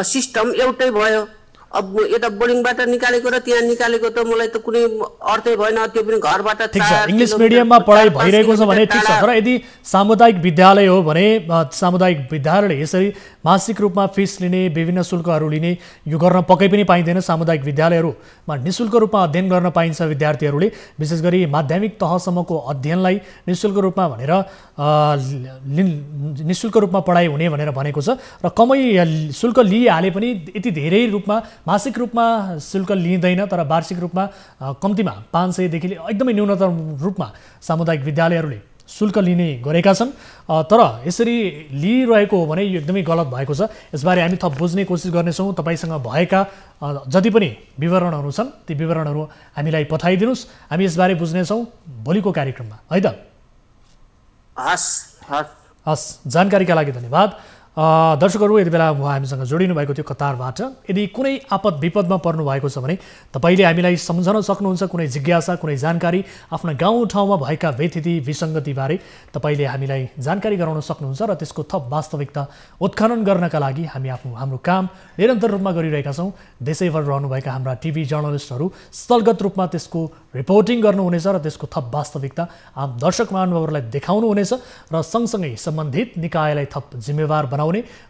सिस्टम एउटै भयो। अब यता बोर्डिङबाट निकालेको र त्यहाँ निकालेको त मलाई त कुनै अर्थै भएन। त्यो पनि घरबाट ठिक छ, इङ्ग्लिस मिडियममा पढाइ भइरहेको छ भने ठिक छ, तर यदि सामुदायिक विद्यालय हो भने सामुदायिक विद्यालयले यसरी मासिक रूपमा फिस लिने, विभिन्न शुल्कहरू लिने, यो गर्न पक्कै पनि पाइँदैन। सामुदायिक विद्यालयहरूमा निःशुल्क रूपमा अध्ययन गर्न पाइन्छ विद्यार्थीहरूले, विशेष गरी माध्यमिक तहसम्मको अध्ययनलाई निःशुल्क रूपमा भनेर निःशुल्क रूपमा पढाइ हुने भनेर भनेको छ र कमै शुल्क लिइहाले पनि यति धेरै रूपमा मासिक रूपमा शुल्क लिइँदैन, तर वार्षिक रूपमा कम्तीमा 500 देखि एकदमै न्यूनतम रूपमा सामुदायिक विद्यालयहरूले शुल्क लिने गरेका छन्। तर यसरी लिइरहेको हो भने यो एकदमै गलत भएको छ। यसबारे हामी थप बुझ्ने कोसिस गर्नेछौँ। तपाईँसँग भएका जति पनि विवरणहरू छन् ती विवरणहरू हामीलाई पठाइदिनुहोस्, हामी यसबारे बुझ्नेछौँ भोलिको कार्यक्रममा है त। हस्, जानकारीका लागि धन्यवाद। दर्शकहरू, यति बेला हामीसँग जोडिनु भएको थियो कतारबाट। यदि कुनै आपद विपदमा पर्नु भएको छ भने तपाईँले हामीलाई सम्झन सक्नुहुन्छ, कुनै जिज्ञासा, कुनै जानकारी, आफ्ना गाउँठाउँमा भएका व्यथिति विसङ्गतिबारे तपाईँले हामीलाई जानकारी गराउन सक्नुहुन्छ र त्यसको थप वास्तविकता उत्खनन गर्नका लागि हामी हाम्रो काम निरन्तर रूपमा गरिरहेका छौँ। देशैभर रहनुभएका हाम्रा टिभी जर्नलिस्टहरू स्थलगत रूपमा त्यसको रिपोर्टिङ गर्नुहुनेछ र त्यसको थप वास्तविकता आम दर्शक महानुभावहरूलाई देखाउनुहुनेछ र सँगसँगै सम्बन्धित निकायलाई थप जिम्मेवार बनाउने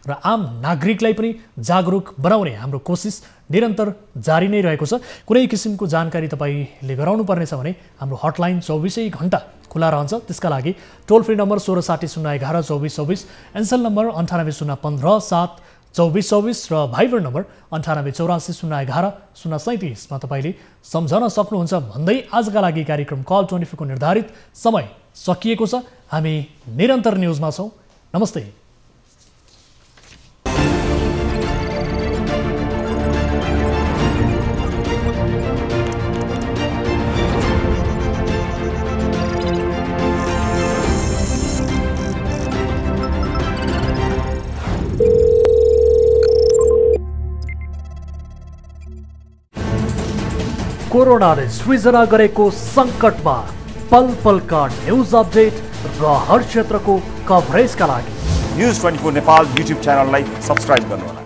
र आम नागरिकलाई पनि जागरुक बनाउने हाम्रो कोसिस निरन्तर जारी नै रहेको छ। कुनै किसिमको जानकारी तपाईँले गराउनु पर्नेछ भने हाम्रो हटलाइन 24 घण्टा खुला रहन्छ। त्यसका लागि टोल फ्री नम्बर 1660 011 2424, एनसेल नम्बर 980157 2424 र भाइबर नम्बर 9884 011 037 मा तपाईँले सम्झन सक्नुहुन्छ। भन्दै आजका लागि कार्यक्रम कल 24 को निर्धारित समय सकिएको छ। हामी निरन्तर न्युजमा छौँ। नमस्ते। कोरोनाले सृजना गरेको सङ्कटमा पल पलका न्युज अपडेट र हर क्षेत्रको कभरेजका लागि न्युज 24 नेपाल युट्युब च्यानललाई सब्स्क्राइब गर्नुहोला।